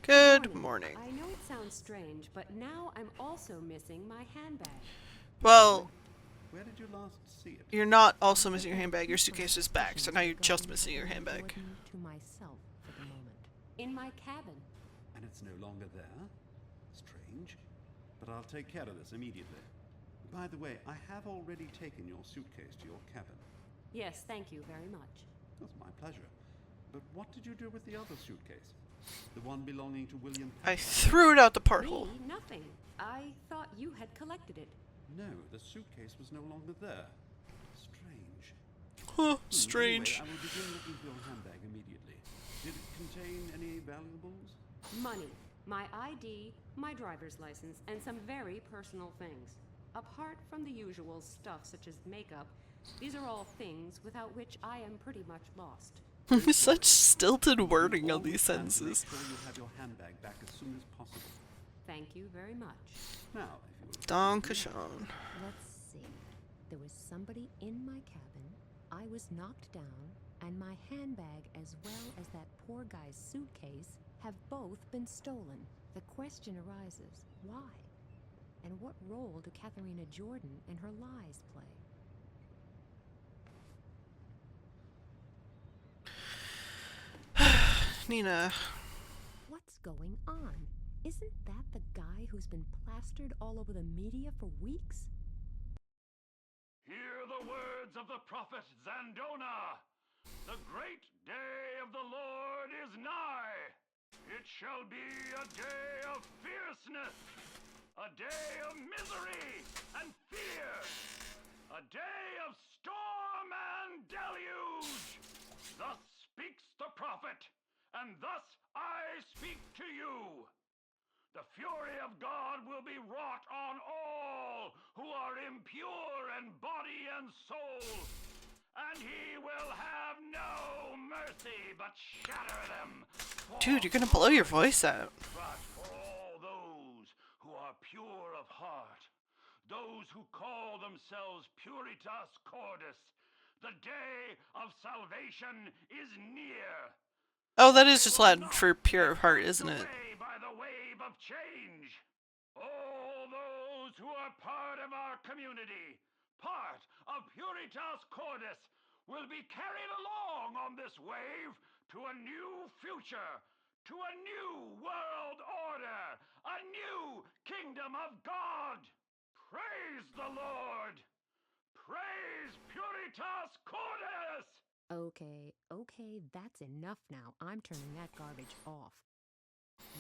Good morning. I know it sounds strange, but now I'm also missing my handbag. Well, Where did you last see it? you're not also missing your handbag. Your suitcase is back, so now you're just missing your handbag. To myself for the moment. In my cabin. And it's no longer there? Strange. But I'll take care of this immediately. By the way, I have already taken your suitcase to your cabin. Yes, thank you very much. That's my pleasure. But what did you do with the other suitcase? The one belonging to William I Patterson? threw it out the porthole. Me? Nothing. I thought you had collected it. No, the suitcase was no longer there. Strange. Huh, strange. Anyway, I will begin looking for your handbag immediately. Did it contain any valuables? Money, my ID, my driver's license, and some very personal things. Apart from the usual stuff such as makeup, these are all things without which I am pretty much lost. Such stilted wording on these Always plan to sentences. Make sure you have your handbag back as soon as possible. Thank you very much. Now, if you will. Donkashon. Let's see. There was somebody in my cabin, I was knocked down, and my handbag as well as that poor guy's suitcase have both been stolen. The question arises, why? And what role do Katharina Jordan and her lies play? Nina. What's going on? Isn't that the guy who's been plastered all over the media for weeks? Hear the words of the prophet Zandona. The great day of the Lord is nigh. It shall be a day of fierceness, a day of misery and fear, a day of storm and deluge. Thus speaks the prophet, and thus I speak to you. The fury of God will be wrought on all who are impure in body and soul, and he will have no mercy but shatter them. Dude, you're gonna blow your voice out. But for all those who are pure of heart, those who call themselves Puritas Cordis, the day of salvation is near. Oh, that is just Latin for pure of heart, isn't it? Away by the wave of change. All those who are part of our community, part of Puritas Cordis, will be carried along on this wave to a new future, to a new world order, a new kingdom of God. Praise the Lord. Praise Puritas Cordis. Okay, that's enough now. I'm turning that garbage off.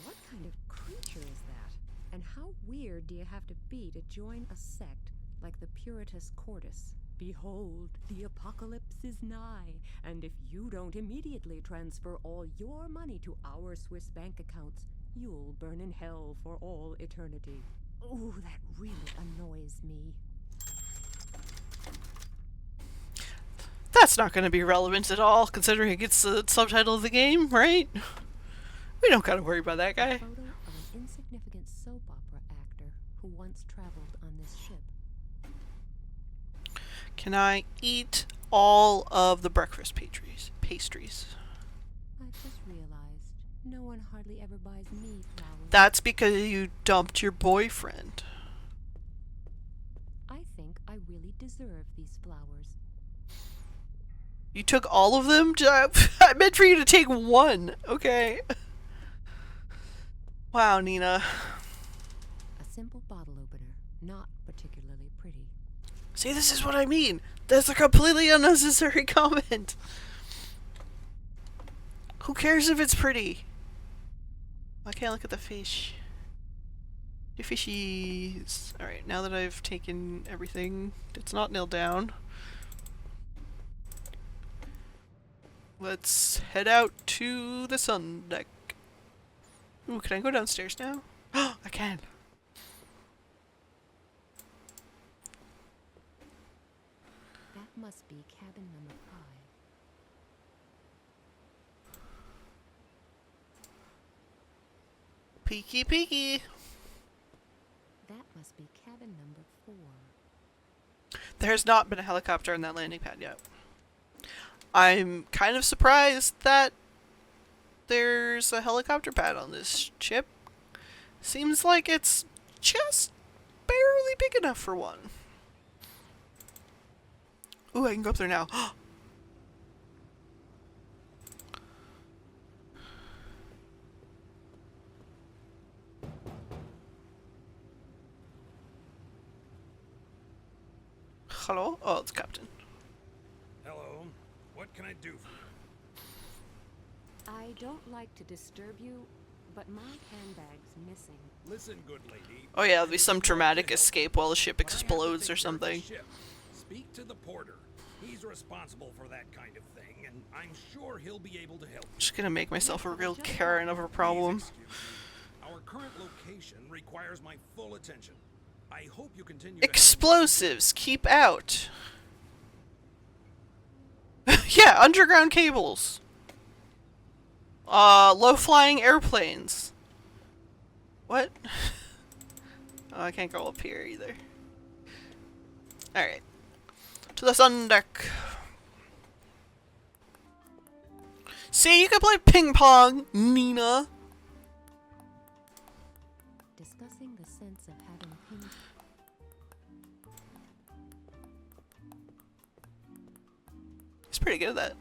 What kind of creature is that? And how weird do you have to be to join a sect like the Puritas Cordis? Behold, the apocalypse is nigh, and if you don't immediately transfer all your money to our Swiss bank accounts, you'll burn in hell for all eternity. Ooh, that really annoys me. That's not going to be relevant at all, considering it's the subtitle of the game, right? We don't gotta worry about that guy. Photo of an insignificant soap opera actor who once traveled on this ship. Can I eat all of the breakfast pastries? I just realized no one hardly ever buys me flowers. That's because you dumped your boyfriend. I think I really deserve these flowers. You took all of them? I meant for you to take one. Okay. Wow, Nina. A simple bottle opener, not particularly pretty. See, this is what I mean. That's a completely unnecessary comment. Who cares if it's pretty? I can't look at the fish. The fishies. Alright, now that I've taken everything, it's not nailed down. Let's head out to the sun deck. Ooh, can I go downstairs now? Oh, I can. That must be cabin number 5. Peeky peeky. That must be cabin number 4. There has not been a helicopter on that landing pad yet. I'm kind of surprised that there's a helicopter pad on this ship. Seems like it's just barely big enough for one. Ooh, I can go up there now. Hello? Oh, it's Captain. Hello. What can I do for you? I don't like to disturb you, but my handbag's missing. Listen, good lady. Oh yeah, there'll be some dramatic escape while the ship explodes or something. Speak to the porter. He's responsible for that kind of thing, and I'm sure he'll be able to help you. Just gonna make myself a real Karen of a problem. Please excuse me. Our current location requires my full attention. I hope you continue. Explosives, keep out. Yeah, underground cables. Low-flying airplanes. What? Oh, I can't go up here either. Alright. To the sun deck. See, you can play ping pong, Nina. Discussing the sense of having ping. He's pretty good at that.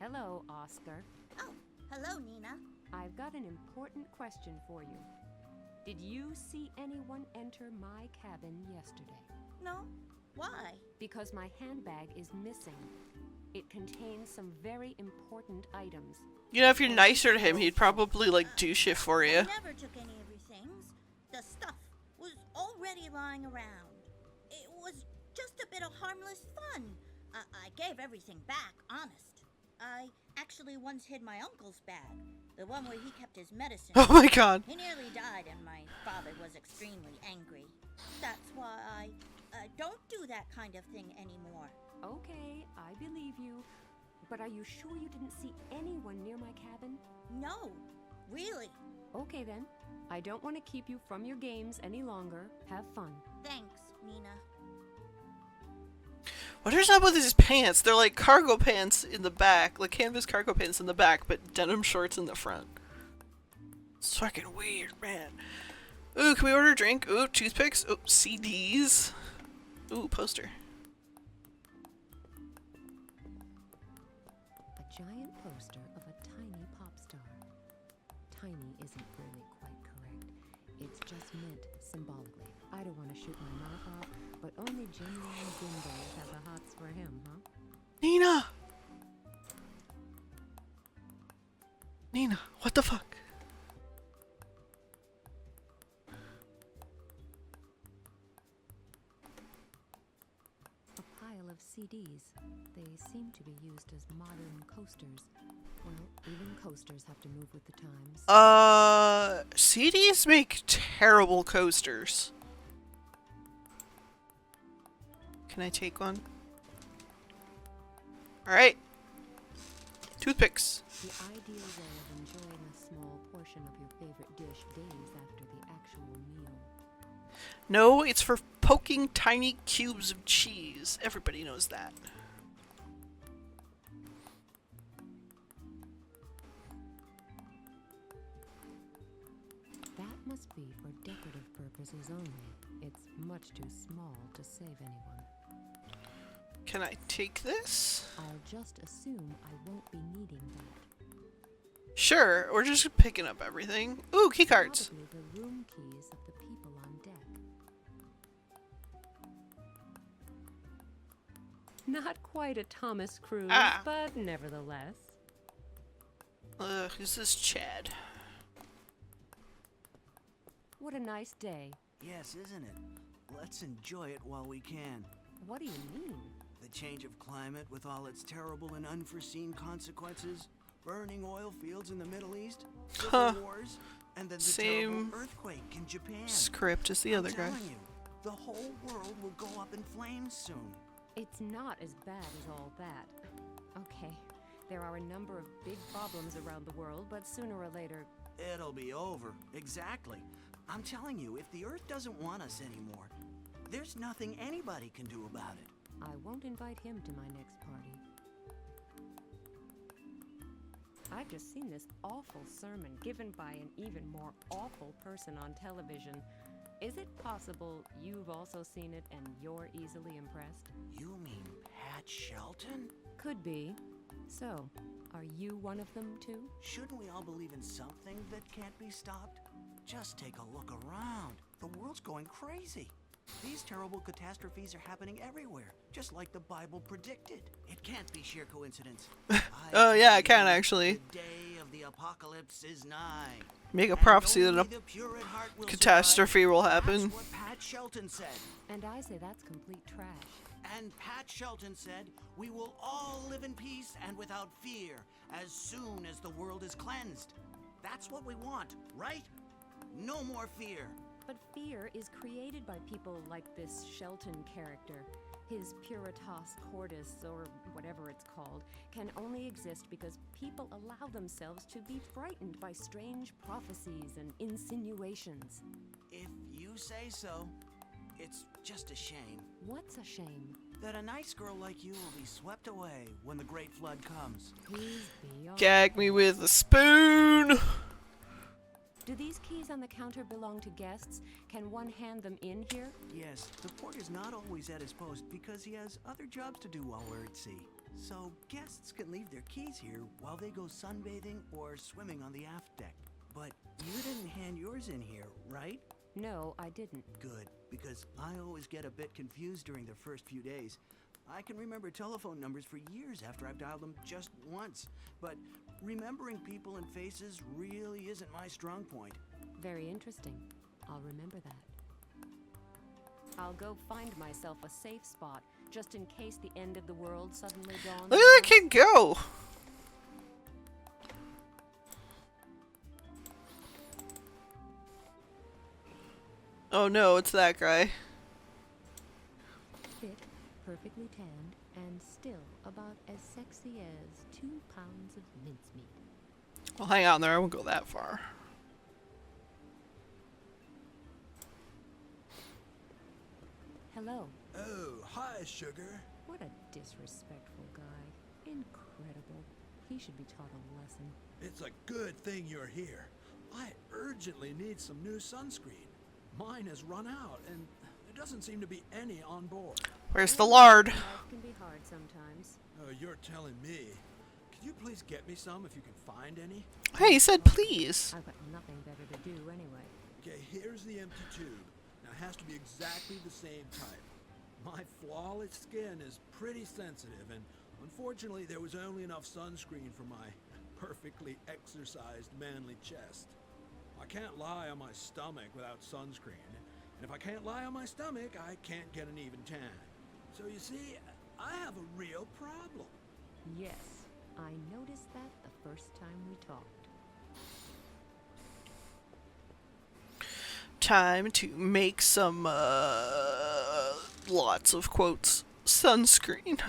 Hello, Oscar. Oh, hello, Nina. I've got an important question for you. Did you see anyone enter my cabin yesterday? No? Why? Because my handbag is missing. It contains some very important items. You know, if you're nicer to him, he'd probably, like, do shit for you. I never took any of your things. The stuff was already lying around. It was just a bit of harmless fun. I gave everything back, honest. I actually once hid my uncle's bag, the one where he kept his medicine. Oh my god. He nearly died and my father was extremely angry. That's why I don't do that kind of thing anymore. Okay, I believe you. But are you sure you didn't see anyone near my cabin? No, really. Okay then. I don't want to keep you from your games any longer. Have fun. Thanks, Nina. What is up with his pants? They're like cargo pants in the back, like canvas cargo pants in the back, but denim shorts in the front. It's fucking weird, man. Ooh, can we order a drink? Ooh, toothpicks. Ooh, CDs. Ooh, poster. A giant poster of a tiny pop star. Tiny isn't really quite correct. It's just meant symbolically. I don't want to shoot my mouth off, but only genuine bimbos have the hots for him, huh? Nina! Nina, what the fuck? CDs. They seem to be used as modern coasters. Well, even coasters have to move with the times. CDs make terrible coasters. Can I take one? Alright. Toothpicks. The ideal way of enjoying a small portion of your favorite dish days after the actual meal. No, it's for poking tiny cubes of cheese. Everybody knows that. That must be for decorative purposes only. It's much too small to save anyone. Can I take this? I'll just assume I won't be needing that. Sure, we're just picking up everything. Ooh, keycards. Probably the room keys of the people on deck. Not quite a Thomas Cruise, but nevertheless. Who's this Chad? What a nice day. Yes, isn't it? Let's enjoy it while we can. What do you mean? The change of climate with all its terrible and unforeseen consequences, burning oil fields in the Middle East, civil wars, and then the Same terrible earthquake in Japan. Script as the other guy. I'm telling you, the whole world will go up in flames soon. It's not as bad as all that. Okay, there are a number of big problems around the world, but sooner or later... It'll be over. Exactly. I'm telling you, if the Earth doesn't want us anymore, there's nothing anybody can do about it. I won't invite him to my next party. I've just seen this awful sermon given by an even more awful person on television. Is it possible you've also seen it and you're easily impressed? You mean Pat Shelton? Could be. So, are you one of them too? Shouldn't we all believe in something that can't be stopped? Just take a look around. The world's going crazy. These terrible catastrophes are happening everywhere, just like the Bible predicted. It can't be sheer coincidence. Oh yeah, I can actually. The day of the apocalypse is nigh. Make a prophecy that And a only the pure at heart will catastrophe will survive. happen. That's what Pat Shelton said. And I say that's complete trash. And Pat Shelton said, we will all live in peace and without fear as soon as the world is cleansed. That's what we want, right? No more fear. But fear is created by people like this Shelton character. His Puritas, Cordis, or whatever it's called, can only exist because people allow themselves to be frightened by strange prophecies and insinuations. If you say so, it's just a shame. What's a shame? That a nice girl like you will be swept away when the great flood comes. Please be all Gag me with a spoon! Do these keys on the counter belong to guests? Can one hand them in here? Yes, the porter's not always at his post because he has other jobs to do while we're at sea. So guests can leave their keys here while they go sunbathing or swimming on the aft deck. But you didn't hand yours in here, right? No, I didn't. Good, because I always get a bit confused during the first few days. I can remember telephone numbers for years after I've dialed them just once, but remembering people and faces really isn't my strong point. Very interesting. I'll remember that. I'll go find myself a safe spot, just in case the end of the world suddenly dawns. Look at that kid go! Oh no, it's that guy. Fit, perfectly tanned, and still about as sexy as 2 pounds of mincemeat. Well, hang out there, I won't go that far. Hello. Oh, hi, sugar. What a disrespectful guy. Incredible. He should be taught a lesson. It's a good thing you're here. I urgently need some new sunscreen. Mine has run out, and there doesn't seem to be any on board. Where's the lard? Life can be hard sometimes. Oh, you're telling me. Can you please get me some if you can find any? Hey, he said please. I've got nothing better to do anyway. Okay, here's the empty tube. Now, it has to be exactly the same type. My flawless skin is pretty sensitive, and unfortunately, there was only enough sunscreen for my perfectly exercised manly chest. I can't lie on my stomach without sunscreen, and if I can't lie on my stomach, I can't get an even tan. So you see, I have a real problem. Yes, I noticed that the first time we talked. Time to make some, lots of quotes. Sunscreen.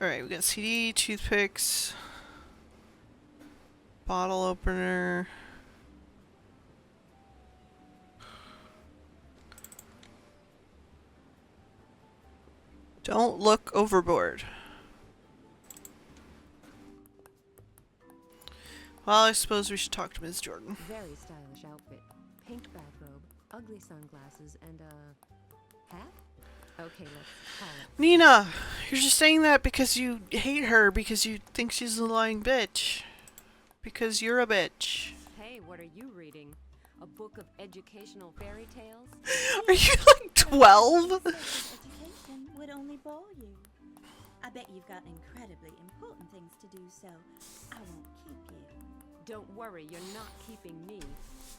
Alright, we got CD, toothpicks, bottle opener. Don't look overboard. Well, I suppose we should talk to Ms. Jordan. Very stylish outfit. Pink bathrobe, ugly sunglasses, and a hat? Okay, let's call it. Nina! You're just saying that because you hate her, because you think she's a lying bitch. Because you're a bitch. Hey, what are you reading? A book of educational fairy tales? Are you like 12? Education would only bore you. I bet you've got incredibly important things to do, so I won't keep you. Don't worry, you're not keeping me.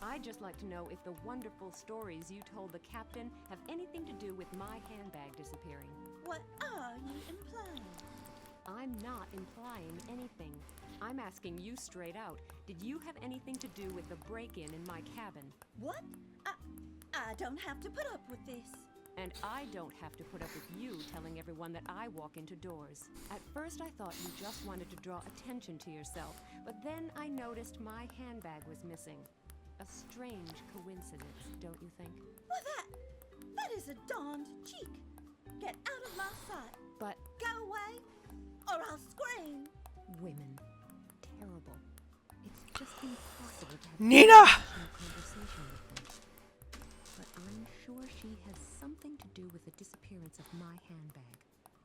I'd just like to know if the wonderful stories you told the captain have anything to do with my handbag disappearing. What are you implying? I'm not implying anything. I'm asking you straight out. Did you have anything to do with the break-in in my cabin? What? I don't have to put up with this. And I don't have to put up with you telling everyone that I walk into doors. At first I thought you just wanted to draw attention to yourself, but then I noticed my handbag was missing. A strange coincidence, don't you think? Well, that is a darned cheek. Get out of my sight. But Go away, or I'll scream. women, terrible. It's just impossible to have Nina! a rational conversation with them. But I'm sure she has something to do with the disappearance of my handbag.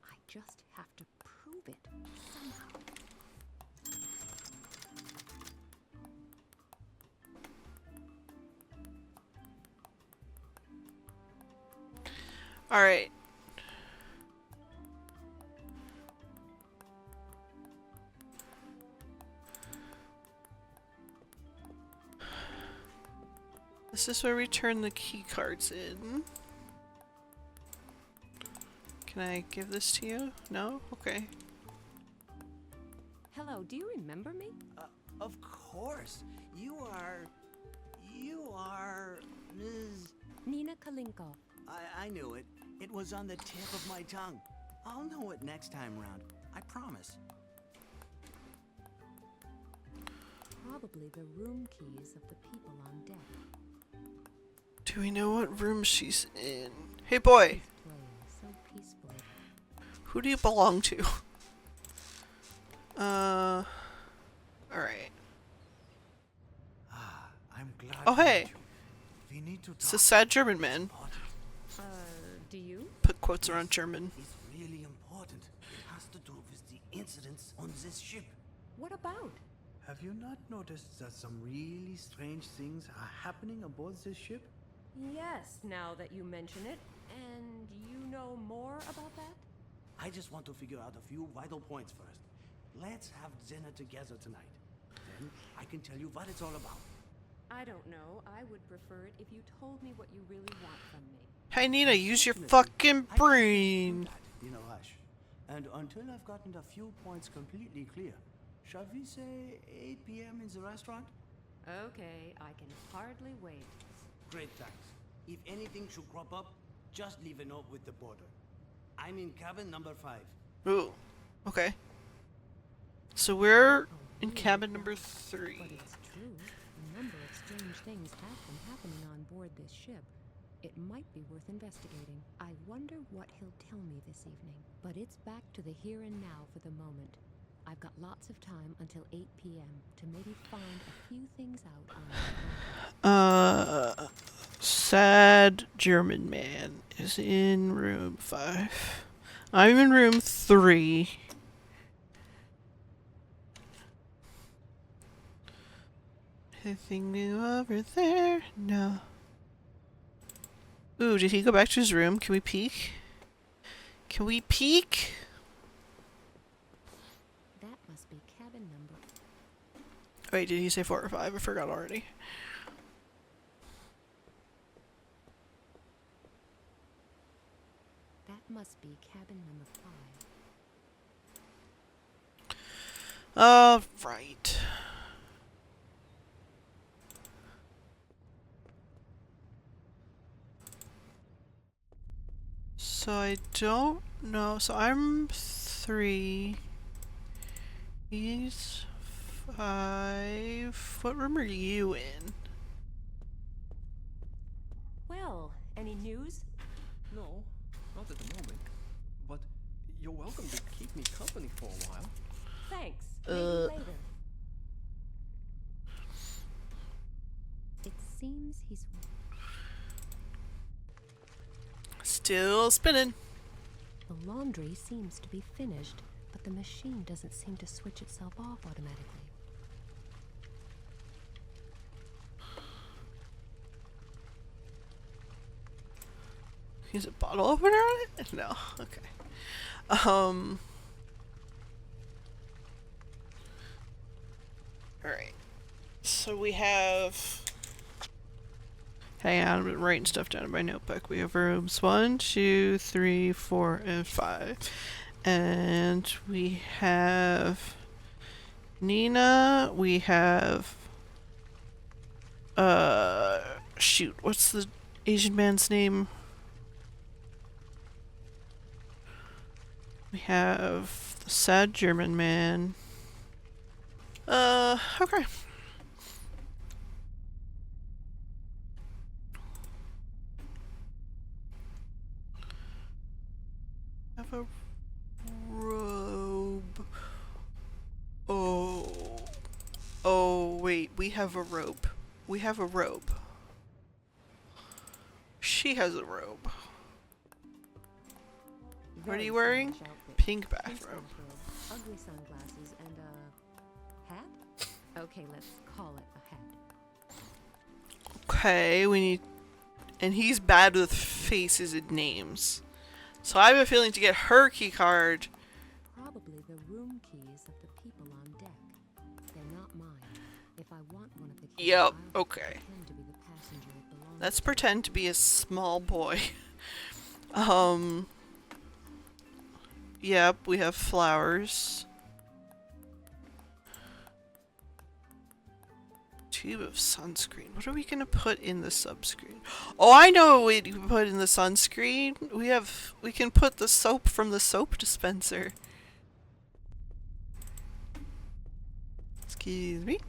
I just have to prove it somehow. Alright. This is where we turn the key cards in. Can I give this to you? No? Okay. Hello, do you remember me? Of course. You are Ms. Nina Kalinkov. I knew it. It was on the tip of my tongue. I'll know it next time round. I promise. Probably the room keys of the people on deck. Do we know what room she's in? Hey boy! Playing so peacefully. Who do you belong to? Alright. I'm glad. Oh, to hey. meet you. We need to It's a talk. sad German man. Do you? Put quotes around German. It's really important. It has to do with the incidents on this ship. What about? Have you not noticed that some really strange things are happening aboard this ship? Yes, now that you mention it. And you know more about that? I just want to figure out a few vital points first. Let's have dinner together tonight. Then I can tell you what it's all about. I don't know. I would prefer it if you told me what you really want from me. Hey Nina, use your Definitely. fucking I can do brain. that in a rush. And until I've gotten a few points completely clear, shall we say 8 p.m. in the restaurant? Okay, I can hardly wait. Great, thanks. If anything should crop up, just leave a note with the border. I'm in cabin number 5. Ooh. Okay. So we're in really? cabin number But 3. it's true. A number of strange things have been happening on board this ship. It might be worth investigating. I wonder what he'll tell me this evening. But it's back to the here and now for the moment. I've got lots of time until 8 p.m. to maybe find a few things out on Sad German man is in room 5. I'm in room 3. Anything new over there? No. Ooh, did he go back to his room? Can we peek? Can we peek? That must be cabin number. Wait, did he say 4 or 5? I forgot already. That must be cabin number 5. Right. So I don't know. So I'm 3. He's 5. What room are you in? Well, any news? No, not at the moment. But you're welcome to keep me company for a while. Thanks. Maybe later. It seems he's Still spinning. The laundry seems to be finished, but the machine doesn't seem to switch itself off automatically. Use a bottle opener on it? No. Okay. Alright. So we have... Hang on, I'm writing stuff down in my notebook. We have rooms 1, 2, 3, 4, and 5. And we have... Nina. We have... Shoot, what's the Asian man's name? We have the sad German man. Okay. Have a robe. Oh, wait, we have a robe. We have a robe. She has a robe. What are you wearing? Pink bathrobe. Ugly sunglasses and a hat? Okay, let's call it a hat. Okay, we need... And he's bad with faces and names. So I have a feeling to get her key card. Probably the room keys of the people on deck. They're not mine. If I want one of the keys, Yep, I'll okay. pretend to be the passenger it belongs Let's to. pretend to be a small boy. Yep, we have flowers. Tube of sunscreen. What are we gonna put in the subscreen? Oh, I know what we can put in the sunscreen. We can put the soap from the soap dispenser. Excuse me.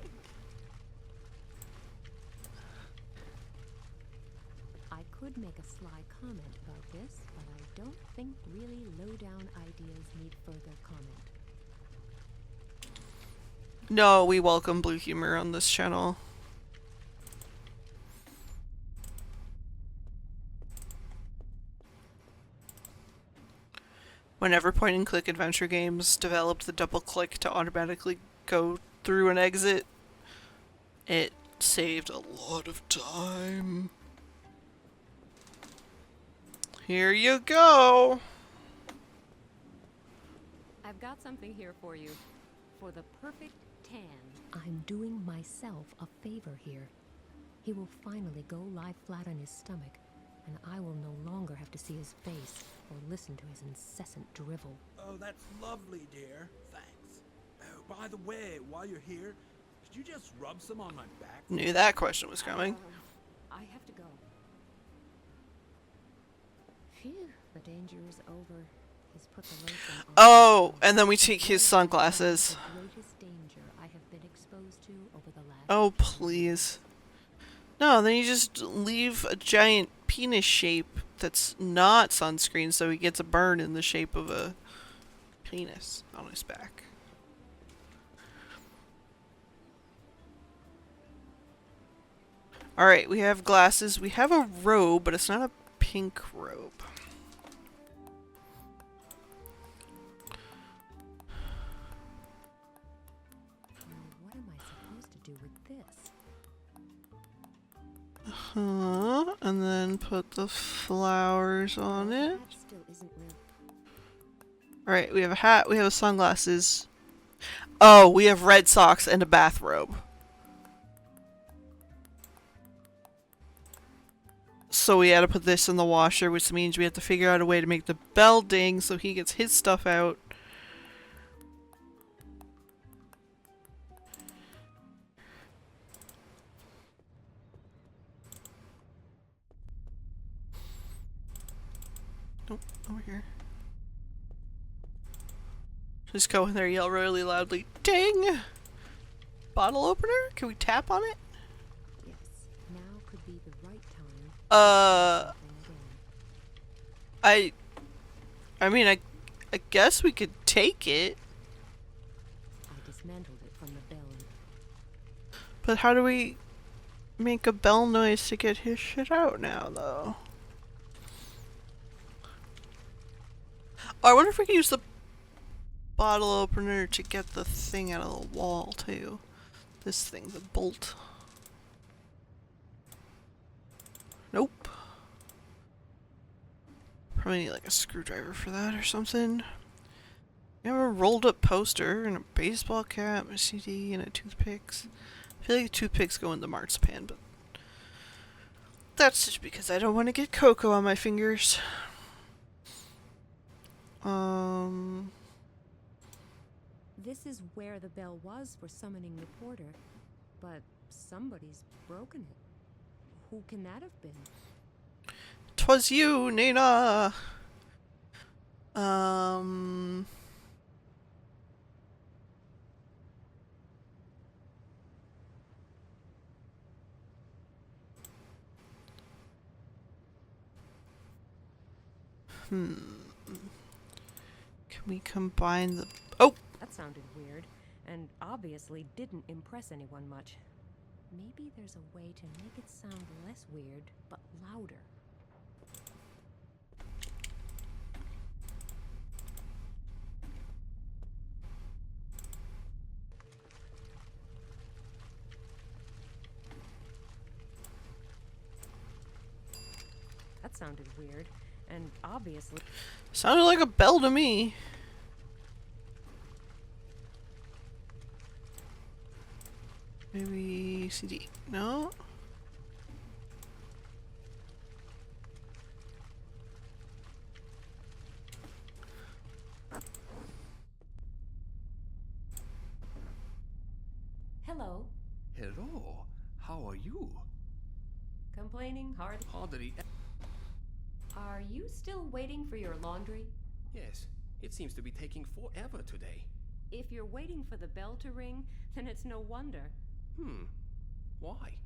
I could make a sly comment about this, but I don't think really low-down ideas need further comment. No, we welcome blue humor on this channel. Whenever point and click adventure games developed the double click to automatically go through an exit, it saved a lot of time. Here you go! I've got something here for you. For the perfect tan. I'm doing myself a favor here. He will finally go lie flat on his stomach, and I will no longer have to see his face or listen to his incessant drivel. Oh, that's lovely, dear. Thanks. Oh, by the way, while you're here, could you just rub some on my back? Knew that question was coming. I have to go. Phew, the danger is over. He's put the lotion on. Oh, and then we take his sunglasses. The greatest danger I have been exposed to over the last Oh, please. No, then you just leave a giant penis shape that's not sunscreen so he gets a burn in the shape of a penis on his back. Alright, we have glasses. We have a robe, but it's not a pink robe. What am I supposed to do with this? And then put the flowers on it. That still isn't real. Alright, we have a hat, we have sunglasses. Oh, we have red socks and a bathrobe. So we had to put this in the washer, which means we have to figure out a way to make the bell ding so he gets his stuff out. Nope, over here. Just go in there, yell really loudly, ding! Bottle opener? Can we tap on it? Yes, now could be the right time. I mean, I guess we could take it. I dismantled it from the bell. But how do we make a bell noise to get his shit out now, though? Oh, I wonder if we can use the bottle opener to get the thing out of the wall, too. This thing, the bolt. Nope. Probably need like a screwdriver for that or something. You have a rolled up poster and a baseball cap, a CD, and a toothpicks. I feel like toothpicks go in the marzipan, but that's just because I don't want to get cocoa on my fingers. This is where the bell was for summoning the porter, but somebody's broken it. Who can that have been? 'Twas you, Nina! Can we combine the... Oh! That sounded weird, and obviously didn't impress anyone much. Maybe there's a way to make it sound less weird, but louder. That sounded weird, and obviously... Sounded like a bell to me. Maybe CD. No? Hello. Hello. How are you? Complaining hard. Hardly. Are you still waiting for your laundry? Yes. It seems to be taking forever today. If you're waiting for the bell to ring, then it's no wonder. Why?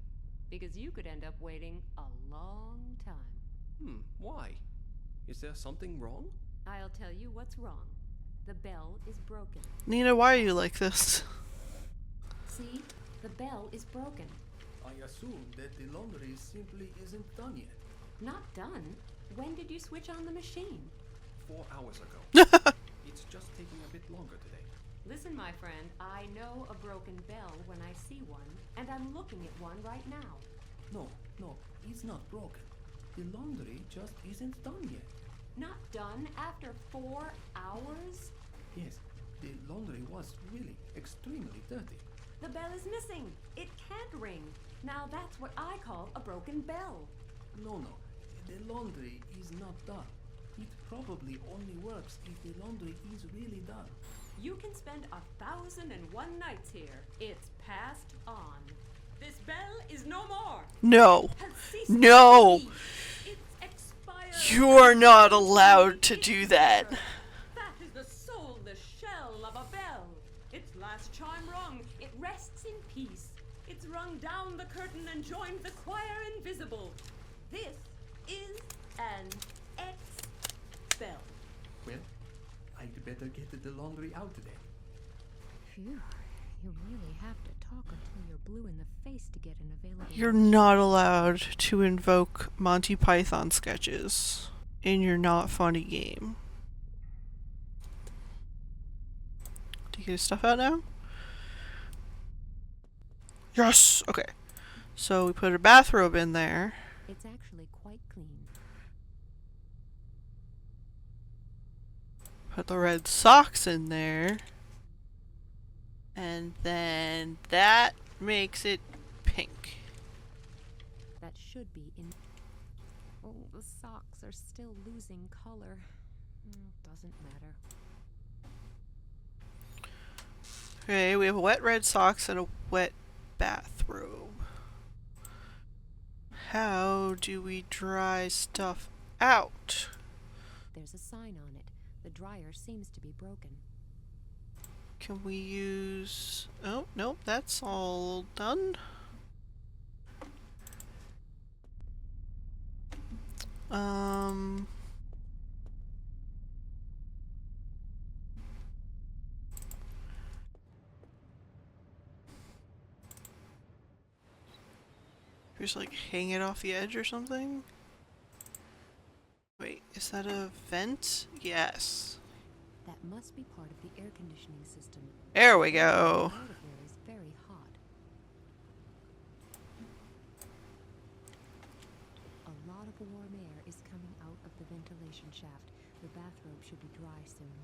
Because you could end up waiting a long time. Why? Is there something wrong? I'll tell you what's wrong. The bell is broken. Nina, why are you like this? See? The bell is broken. I assume that the laundry simply isn't done yet. Not done? When did you switch on the machine? 4 hours ago. It's just taking a bit longer today. Listen, my friend, I know a broken bell when I see one, and I'm looking at one right now. No, it's not broken. The laundry just isn't done yet. Not done after 4 hours? Yes, the laundry was really extremely dirty. The bell is missing. It can't ring. Now that's what I call a broken bell. No, the laundry is not done. It probably only works if the laundry is really done. You can spend 1,001 nights here. It's passed on. This bell is no more. No. Has ceased No. to be. It's expired. You are not allowed to do that. That is the soul, the shell of a bell. Its last chime rung. It rests in peace. It's rung down the curtain and joined the choir invisible. This is an X-bell. Well, I'd better get the laundry out then. Phew. You really have to talk until you're blue in the face to get an available... You're not allowed to invoke Monty Python sketches in your not funny game. Do you get his stuff out now? Yes! Okay. So we put a bathrobe in there. It's actually quite clean. Put the red socks in there. And then that makes it pink. That should be in... The socks are still losing color. Doesn't matter. Okay, we have wet red socks and a wet bathrobe. How do we dry stuff out? There's a sign on it. The dryer seems to be broken. Can we use... Oh, nope, that's all done. Just like hang it off the edge or something? Wait, is that a vent? Yes. That must be part of the air conditioning system. There we go. Out of there is very hot. A lot of warm air is coming out of the ventilation shaft. The bathrobe should be dry soon.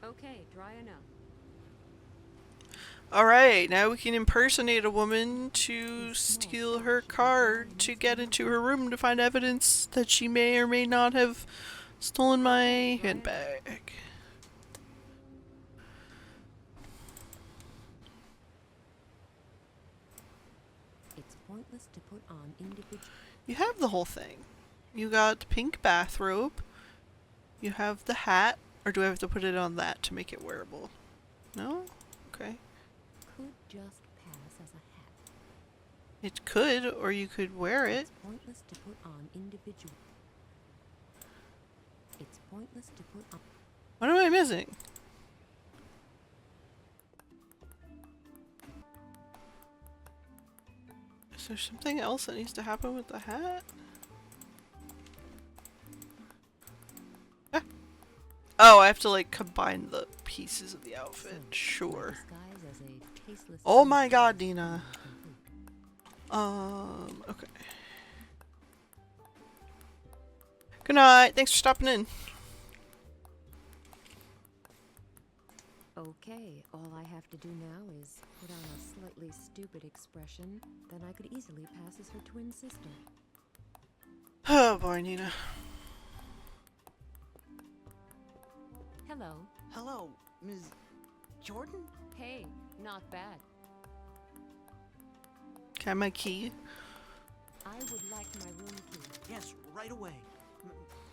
Okay, dry enough. Alright, now we can impersonate a woman to steal her card to get into her room to find evidence that she may or may not have stolen my handbag. It's pointless to put on individual. You have the whole thing. You got the pink bathrobe. You have the hat. Or do I have to put it on that to make it wearable? No? Okay. Could just pass as a hat. It could, or you could wear it. It's pointless to put on individual. It's pointless to put on. What am I missing? Is there something else that needs to happen with the hat? Ah. Oh, I have to like combine the pieces of the outfit. Sure. Oh my god, Dina. Okay. Good night. Thanks for stopping in. Okay, all I have to do now is put on a slightly stupid expression, then I could easily pass as her twin sister. Oh boy, Nina. Hello. Hello, Ms. Jordan? Hey, not bad. Can I have my key? I would like my room key. Yes, right away.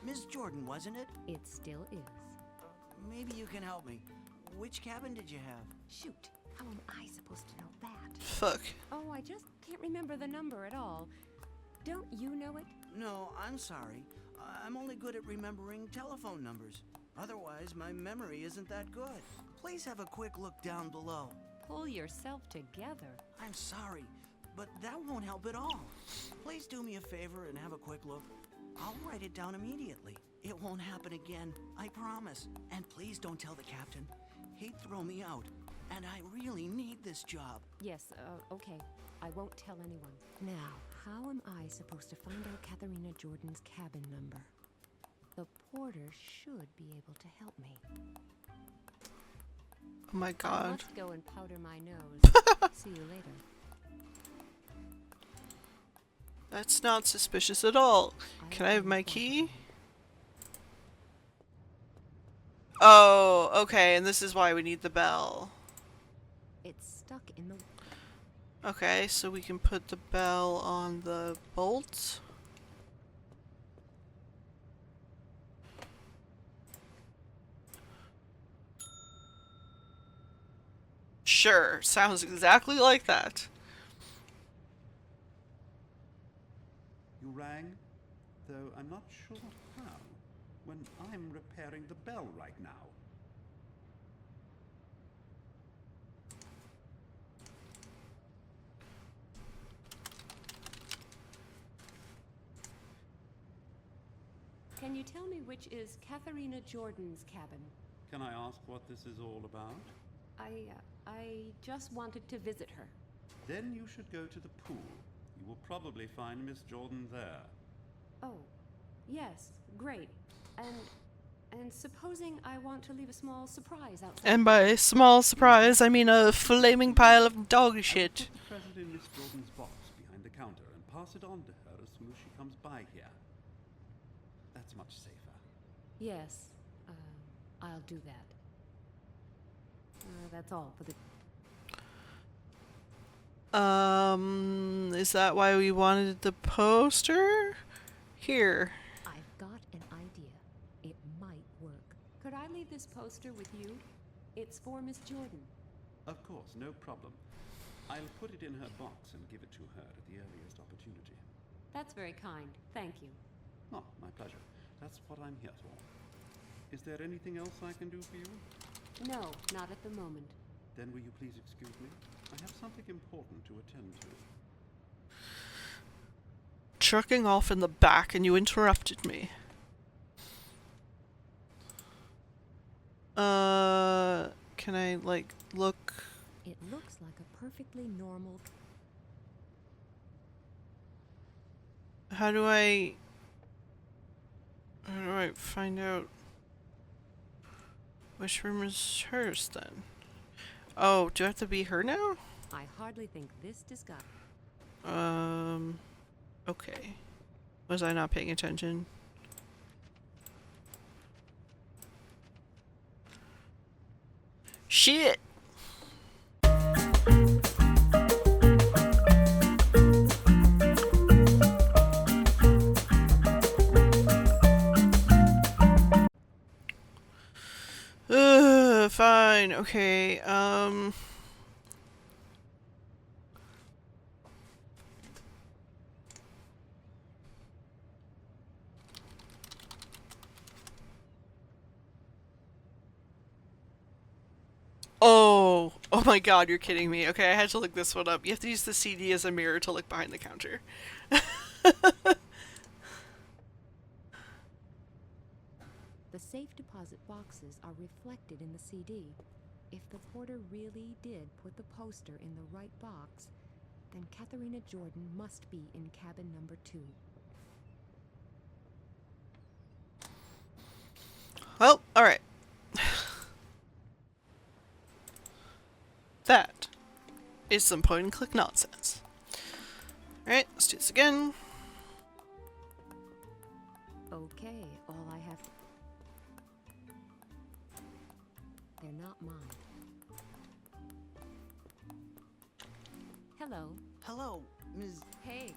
Ms. Jordan, wasn't it? It still is. Maybe you can help me. Which cabin did you have? Shoot, how am I supposed to know that? Fuck. Oh, I just can't remember the number at all. Don't you know it? No, I'm sorry. I'm only good at remembering telephone numbers. Otherwise, my memory isn't that good. Please have a quick look down below. Pull yourself together. I'm sorry, but that won't help at all. Please do me a favor and have a quick look. I'll write it down immediately. It won't happen again, I promise. And please don't tell the captain. He'd throw me out, and I really need this job. Yes, okay. I won't tell anyone. Now, how am I supposed to find out Katharina Jordan's cabin number? The porter should be able to help me. Oh my I god. must go and powder my nose. See you later. That's not suspicious at all. Can I have my key? Oh, okay, and this is why we need the bell. It's stuck in the... Okay, so we can put the bell on the bolt. Sure, sounds exactly like that. You rang? Though I'm not sure how, when I'm repairing the bell right now. Can you tell me which is Katharina Jordan's cabin? Can I ask what this is all about? I just wanted to visit her. Then you should go to the pool. You will probably find Miss Jordan there. Oh, yes, great. And supposing I want to leave a small surprise outside. And by small surprise, I mean a flaming pile of dog shit. Put the present in Miss Jordan's box behind the counter and pass it on to her as soon as she comes by here. That's much safer. Yes, I'll do that. That's all for the... Is that why we wanted the poster? Here. I've got an idea. It might work. Could I leave this poster with you? It's for Miss Jordan. Of course, no problem. I'll put it in her box and give it to her at the earliest opportunity. That's very kind. Thank you. Oh, my pleasure. That's what I'm here for. Is there anything else I can do for you? No, not at the moment. Then will you please excuse me? I have something important to attend to. Trucking off in the back and you interrupted me. Can I, like, look? It looks like a perfectly normal... How do I find out which room is hers then? Oh, do I have to be her now? I hardly think this disguise... Okay. Was I not paying attention? Shit! Fine, okay, Oh my god, you're kidding me. Okay, I had to look this one up. You have to use the CD as a mirror to look behind the counter. The safe deposit boxes are reflected in the CD. If the porter really did put the poster in the right box, then Katharina Jordan must be in cabin number 2. Well, alright. That is some point and click nonsense. Alright, let's do this again. Okay, all I have... They're not mine. Hello. Hello, Ms. Hey.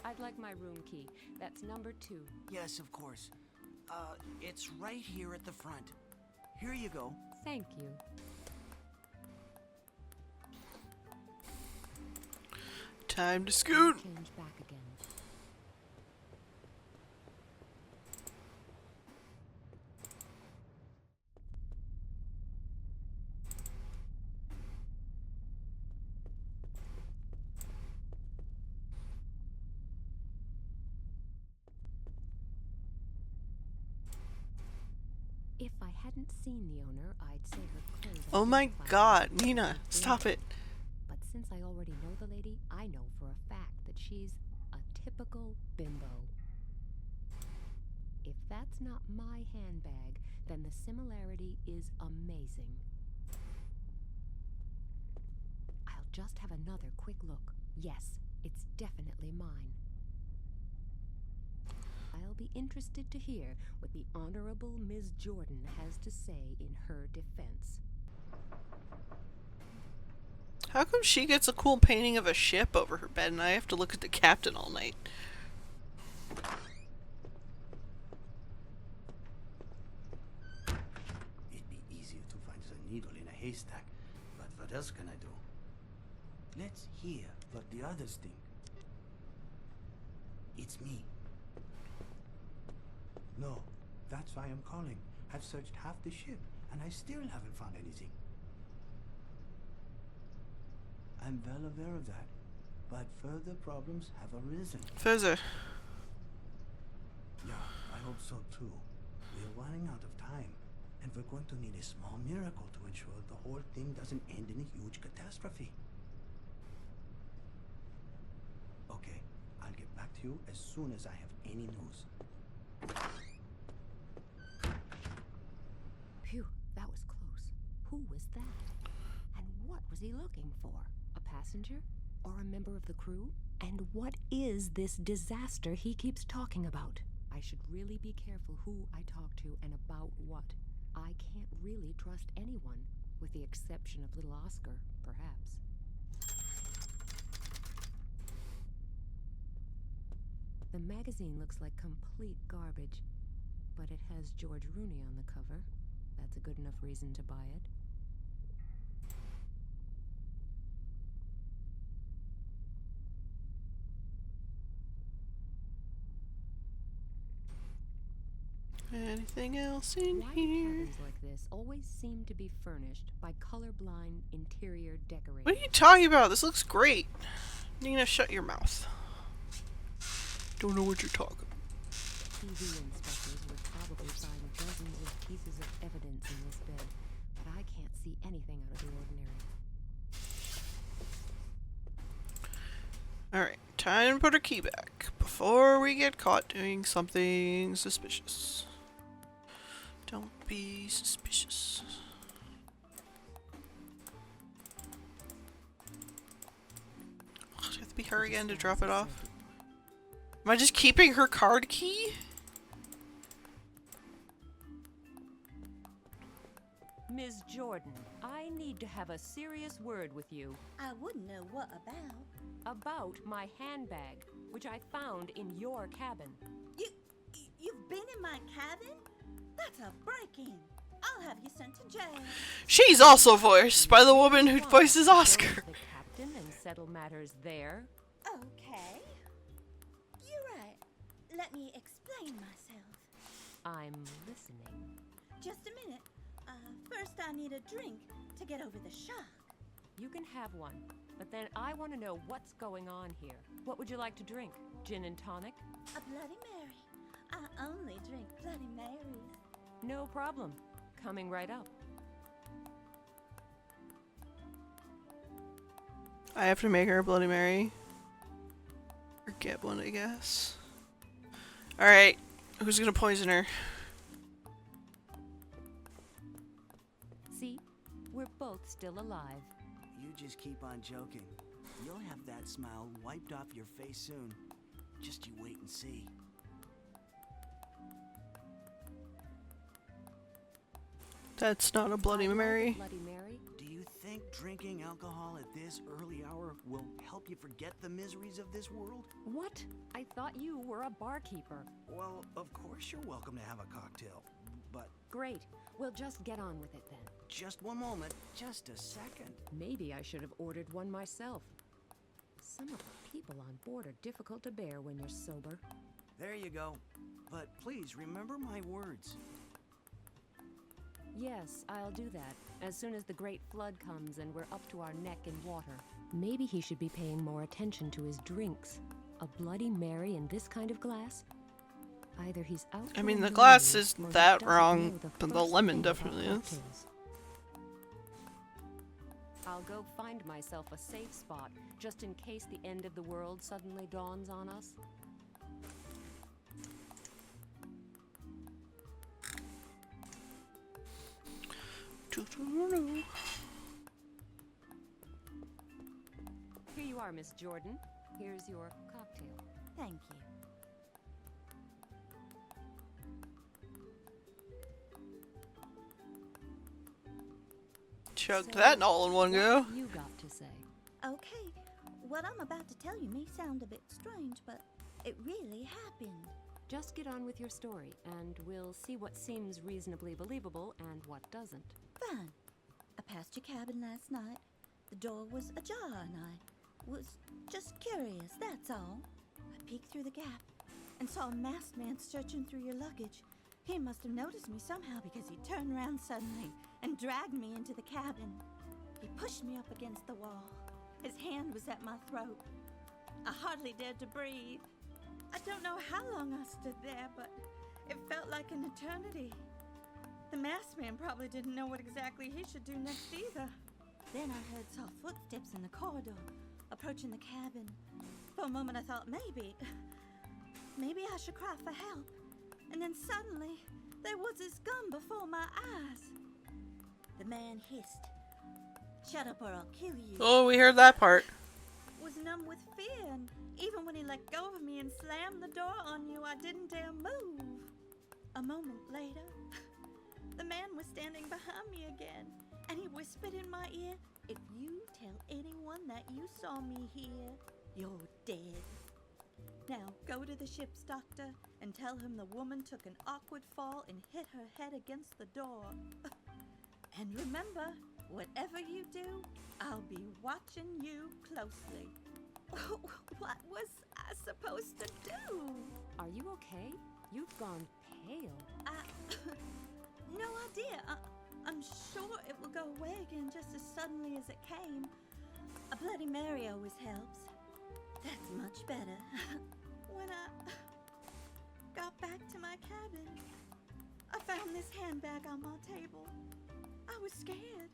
I'd like my room key. That's number 2. Yes, of course. It's right here at the front. Here you go. Thank you. Time to scoot. Change back again. If I hadn't seen the owner, I'd say her clothes... Oh my god, Nina, stop it. But since I already know the lady, I know for a fact that she's a typical bimbo. If that's not my handbag, then the similarity is amazing. I'll just have another quick look. Yes, it's definitely mine. I'll be interested to hear what the Honorable Ms. Jordan has to say in her defense. How come she gets a cool painting of a ship over her bed and I have to look at the captain all night? It'd be easier to find a needle in a haystack, but what else can I do? Let's hear what the others think. It's me. No, that's why I'm calling. I've searched half the ship, and I still haven't found anything. I'm well aware of that, but further problems have arisen. Further. Yeah, I hope so too. We're running out of time, and we're going to need a small miracle to ensure the whole thing doesn't end in a huge catastrophe. Okay, I'll get back to you as soon as I have any news. Phew, that was close. Who was that? And what was he looking for? A passenger? Or a member of the crew? And what is this disaster he keeps talking about? I should really be careful who I talk to and about what. I can't really trust anyone, with the exception of little Oscar, perhaps. The magazine looks like complete garbage, but it has George Rooney on the cover. That's a good enough reason to buy it. Anything else in Why do here? cabins like this always seem to be furnished by colorblind interior decorators? What are you talking about? This looks great. Nina, shut your mouth. Don't know what you're talking about. TV inspectors would probably find dozens of pieces of evidence in this bed, but I can't see anything out of the ordinary. Alright, time to put her key back before we get caught doing something suspicious. Don't be suspicious. Do I have to be her again to drop it off? Am I just keeping her card key? Ms. Jordan, I need to have a serious word with you. I wouldn't know what about. About my handbag, which I found in your cabin. You've been in my cabin? That's a break-in. I'll have you sent to jail. She's also voiced by the woman who voices Go Oscar. to the captain and settle matters there. Okay. You're right. Let me explain myself. I'm listening. Just a minute. First I need a drink to get over the shock. You can have one, but then I want to know what's going on here. What would you like to drink? Gin and tonic? A Bloody Mary. I only drink Bloody Marys. No problem. Coming right up. I have to make her a Bloody Mary. Or get one, I guess. Alright, who's gonna poison her? See? We're both still alive. You just keep on joking. You'll have that smile wiped off your face soon. Just you wait and see. That's not a Bloody Mary. Bloody Mary? Do you think drinking alcohol at this early hour will help you forget the miseries of this world? What? I thought you were a barkeeper. Well, of course you're welcome to have a cocktail, but Great. We'll just get on with it then. just one moment, just a second. Maybe I should have ordered one myself. Some of the people on board are difficult to bear when you're sober. There you go. But please remember my words. Yes, I'll do that. As soon as the great flood comes and we're up to our neck in water. Maybe he should be paying more attention to his drinks. A Bloody Mary in this kind of glass? Either he's out. I mean, for the a glass meal, isn't or he that doesn't wrong, know but the first lemon thing about definitely is. cocktails. I'll go find myself a safe spot, just in case the end of the world suddenly dawns on us. Here you are, Miss Jordan. Here's your cocktail. Thank you. Chugged So, that all in one go. what you got to say? Okay, what I'm about to tell you may sound a bit strange, but it really happened. Just get on with your story, and we'll see what seems reasonably believable and what doesn't. Fine. I passed your cabin last night. The door was ajar, and I was just curious, that's all. I peeked through the gap and saw a masked man searching through your luggage. He must have noticed me somehow because he turned around suddenly and dragged me into the cabin. He pushed me up against the wall. His hand was at my throat. I hardly dared to breathe. I don't know how long I stood there, but it felt like an eternity. The masked man probably didn't know what exactly he should do next either. Then I heard soft footsteps in the corridor, approaching the cabin. For a moment I thought maybe I should cry for help. And then suddenly, there was this gun before my eyes. The man hissed, "Shut up or I'll kill you." Oh, we heard that part. Was numb with fear and Even when he let go of me and slammed the door on you, I didn't dare move. A moment later, the man was standing behind me again, and he whispered in my ear, "If you tell anyone that you saw me here, you're dead. Now go to the ship's doctor and tell him the woman took an awkward fall and hit her head against the door. And remember, whatever you do, I'll be watching you closely." What was I supposed to do? Are you okay? You've gone pale. No idea. I'm sure it will go away again just as suddenly as it came. A Bloody Mary always helps. That's much better. When I got back to my cabin, I found this handbag on my table. I was scared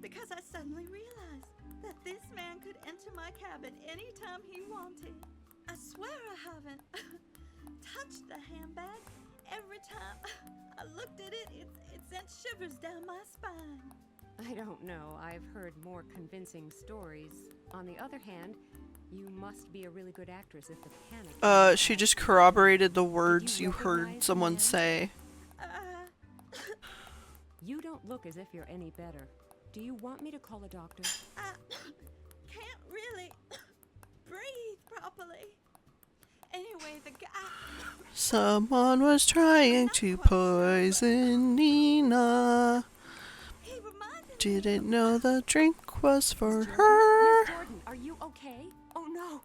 because I suddenly realized that this man could enter my cabin anytime he wanted. I swear I haven't touched the handbag. Every time I looked at it, it sent shivers down my spine. I don't know. I've heard more convincing stories. On the other hand, you must be a really good actress if the panic... She just corroborated the words you heard someone say. You don't look as if you're any better. Do you want me to call a doctor? I can't really breathe properly. Anyway, the guy... Someone was trying to poison Nina. He reminded Didn't know the drink was for her. Miss Jordan, are you okay? Oh no!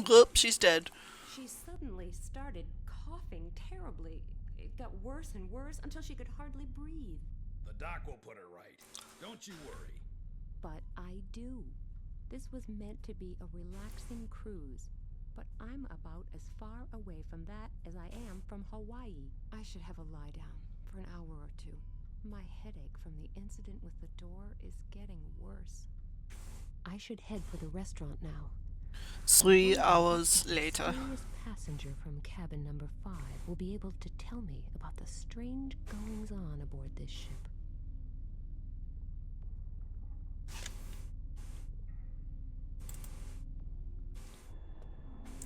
Whoop, she's dead. She suddenly started coughing terribly. It got worse and worse until she could hardly breathe. The doc will put her right. Don't you worry. But I do. This was meant to be a relaxing cruise, but I'm about as far away from that as I am from Hawaii. I should have a lie down for an hour or two. My headache from the incident with the door is getting worse. I should head for the restaurant now. 3 hours later. The mysterious passenger from cabin number 5 will be able to tell me about the strange goings-on aboard this ship.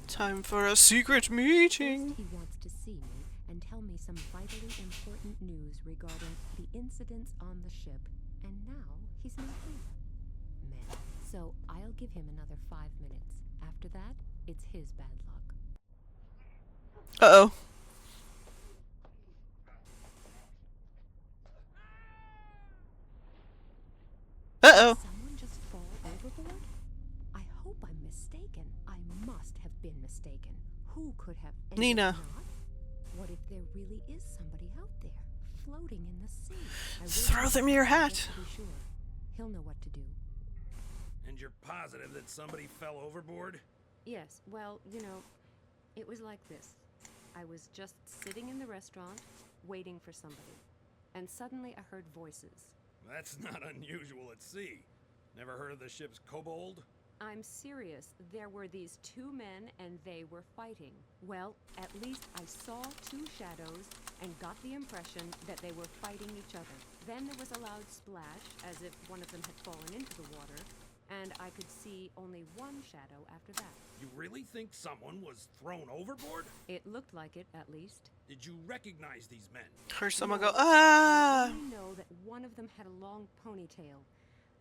Time for a secret meeting. First, he wants to see me and tell me some vitally important news regarding the incidents on the ship, and now he's not here. Man. So I'll give him another 5 minutes. After that, it's his bad luck. Uh-oh. Uh-oh. Someone just fall overboard? I hope I'm mistaken. I must have been mistaken. Who could have... Nina. Not? What if there really is somebody out there, floating in the sea? I will Throw them your hat. just to be sure. He'll know what to do. And you're positive that somebody fell overboard? Yes, well, you know, it was like this. I was just sitting in the restaurant, waiting for somebody. And suddenly I heard voices. That's not unusual at sea. Never heard of the ship's kobold? I'm serious. There were these 2 men and they were fighting. Well, at least I saw 2 shadows and got the impression that they were fighting each other. Then there was a loud splash, as if one of them had fallen into the water, and I could see only 1 shadow after that. You really think someone was thrown overboard? It looked like it, at least. Did you recognize these men? Heard someone No. go, ah! I only know that one of them had a long ponytail.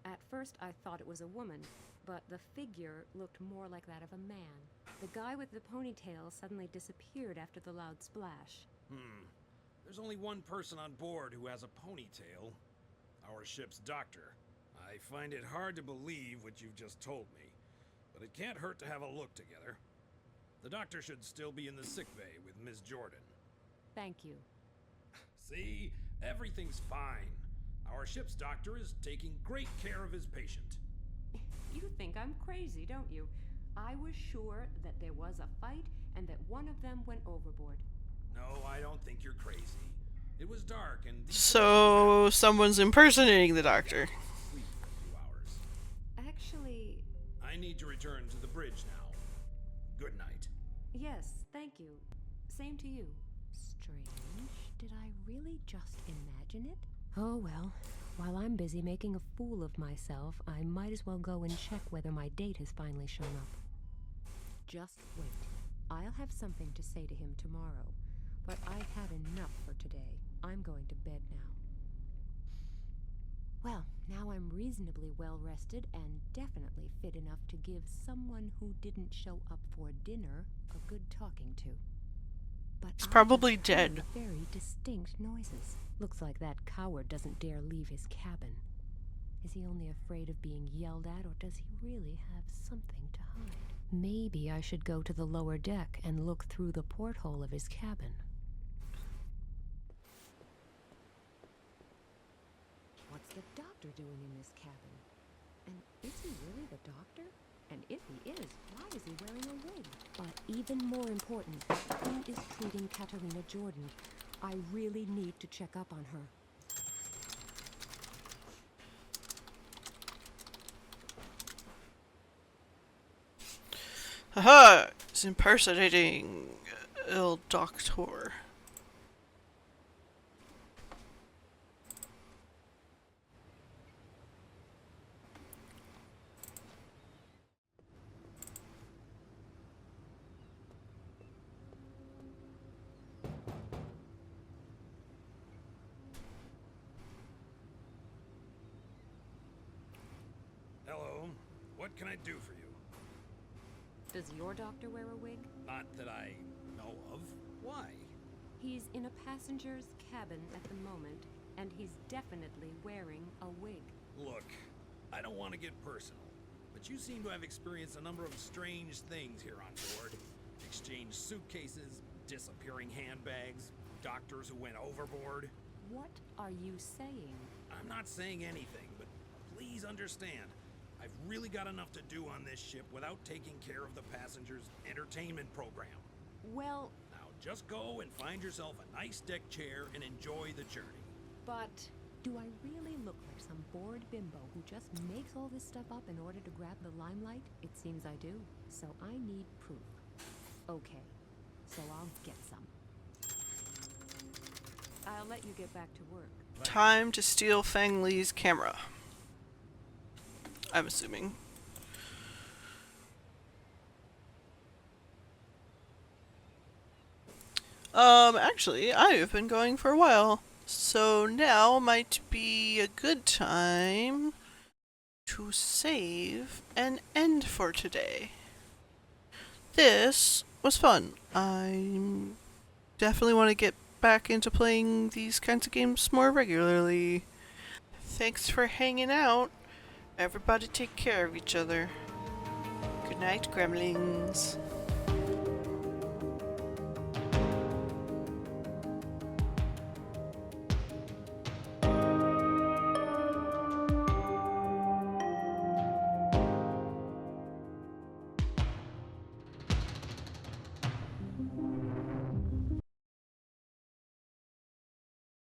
At first I thought it was a woman, but the figure looked more like that of a man. The guy with the ponytail suddenly disappeared after the loud splash. There's only one person on board who has a ponytail. Our ship's doctor. I find it hard to believe what you've just told me, but it can't hurt to have a look together. The doctor should still be in the sickbay with Miss Jordan. Thank you. See? Everything's fine. Our ship's doctor is taking great care of his patient. You think I'm crazy, don't you? I was sure that there was a fight and that one of them went overboard. No, I don't think you're crazy. It was dark and... So, someone's impersonating the doctor. Sleep for a few hours. Actually, I need to return to the bridge now. Good night. yes, thank you. Same to you. Strange. Did I really just imagine it? Oh well. While I'm busy making a fool of myself, I might as well go and check whether my date has finally shown up. Just wait. I'll have something to say to him tomorrow, but I've had enough for today. I'm going to bed now. Well, now I'm reasonably well rested and definitely fit enough to give someone who didn't show up for dinner a good talking to. But He's I probably just heard dead. very distinct noises. Looks like that coward doesn't dare leave his cabin. Is he only afraid of being yelled at, or does he really have something to hide? Maybe I should go to the lower deck and look through the porthole of his cabin. What's the doctor doing in this cabin? And is he really the doctor? And if he is, why is he wearing a wig? But even more important, who is treating Katerina Jordan? I really need to check up on her. Haha! He's impersonating Il Doctor. Hello. What can I do for you? Does your doctor wear a wig? Not that I know of. Why? He's in a passenger's cabin at the moment, and he's definitely wearing a wig. Look, I don't want to get personal, but you seem to have experienced a number of strange things here on board. Exchanged suitcases, disappearing handbags, doctors who went overboard. What are you saying? I'm not saying anything, but please understand, I've really got enough to do on this ship without taking care of the passengers' entertainment program. Well, Now just go and find yourself a nice deck chair and enjoy the journey. but do I really look like some bored bimbo who just makes all this stuff up in order to grab the limelight? It seems I do. So I need proof. Okay, so I'll get some. I'll let you get back to work. Time to steal Fang Li's camera. I'm assuming. Actually, I've been going for a while. So now might be a good time to save and end for today. This was fun. I definitely want to get back into playing these kinds of games more regularly. Thanks for hanging out. Everybody take care of each other. Good night, Gremlins.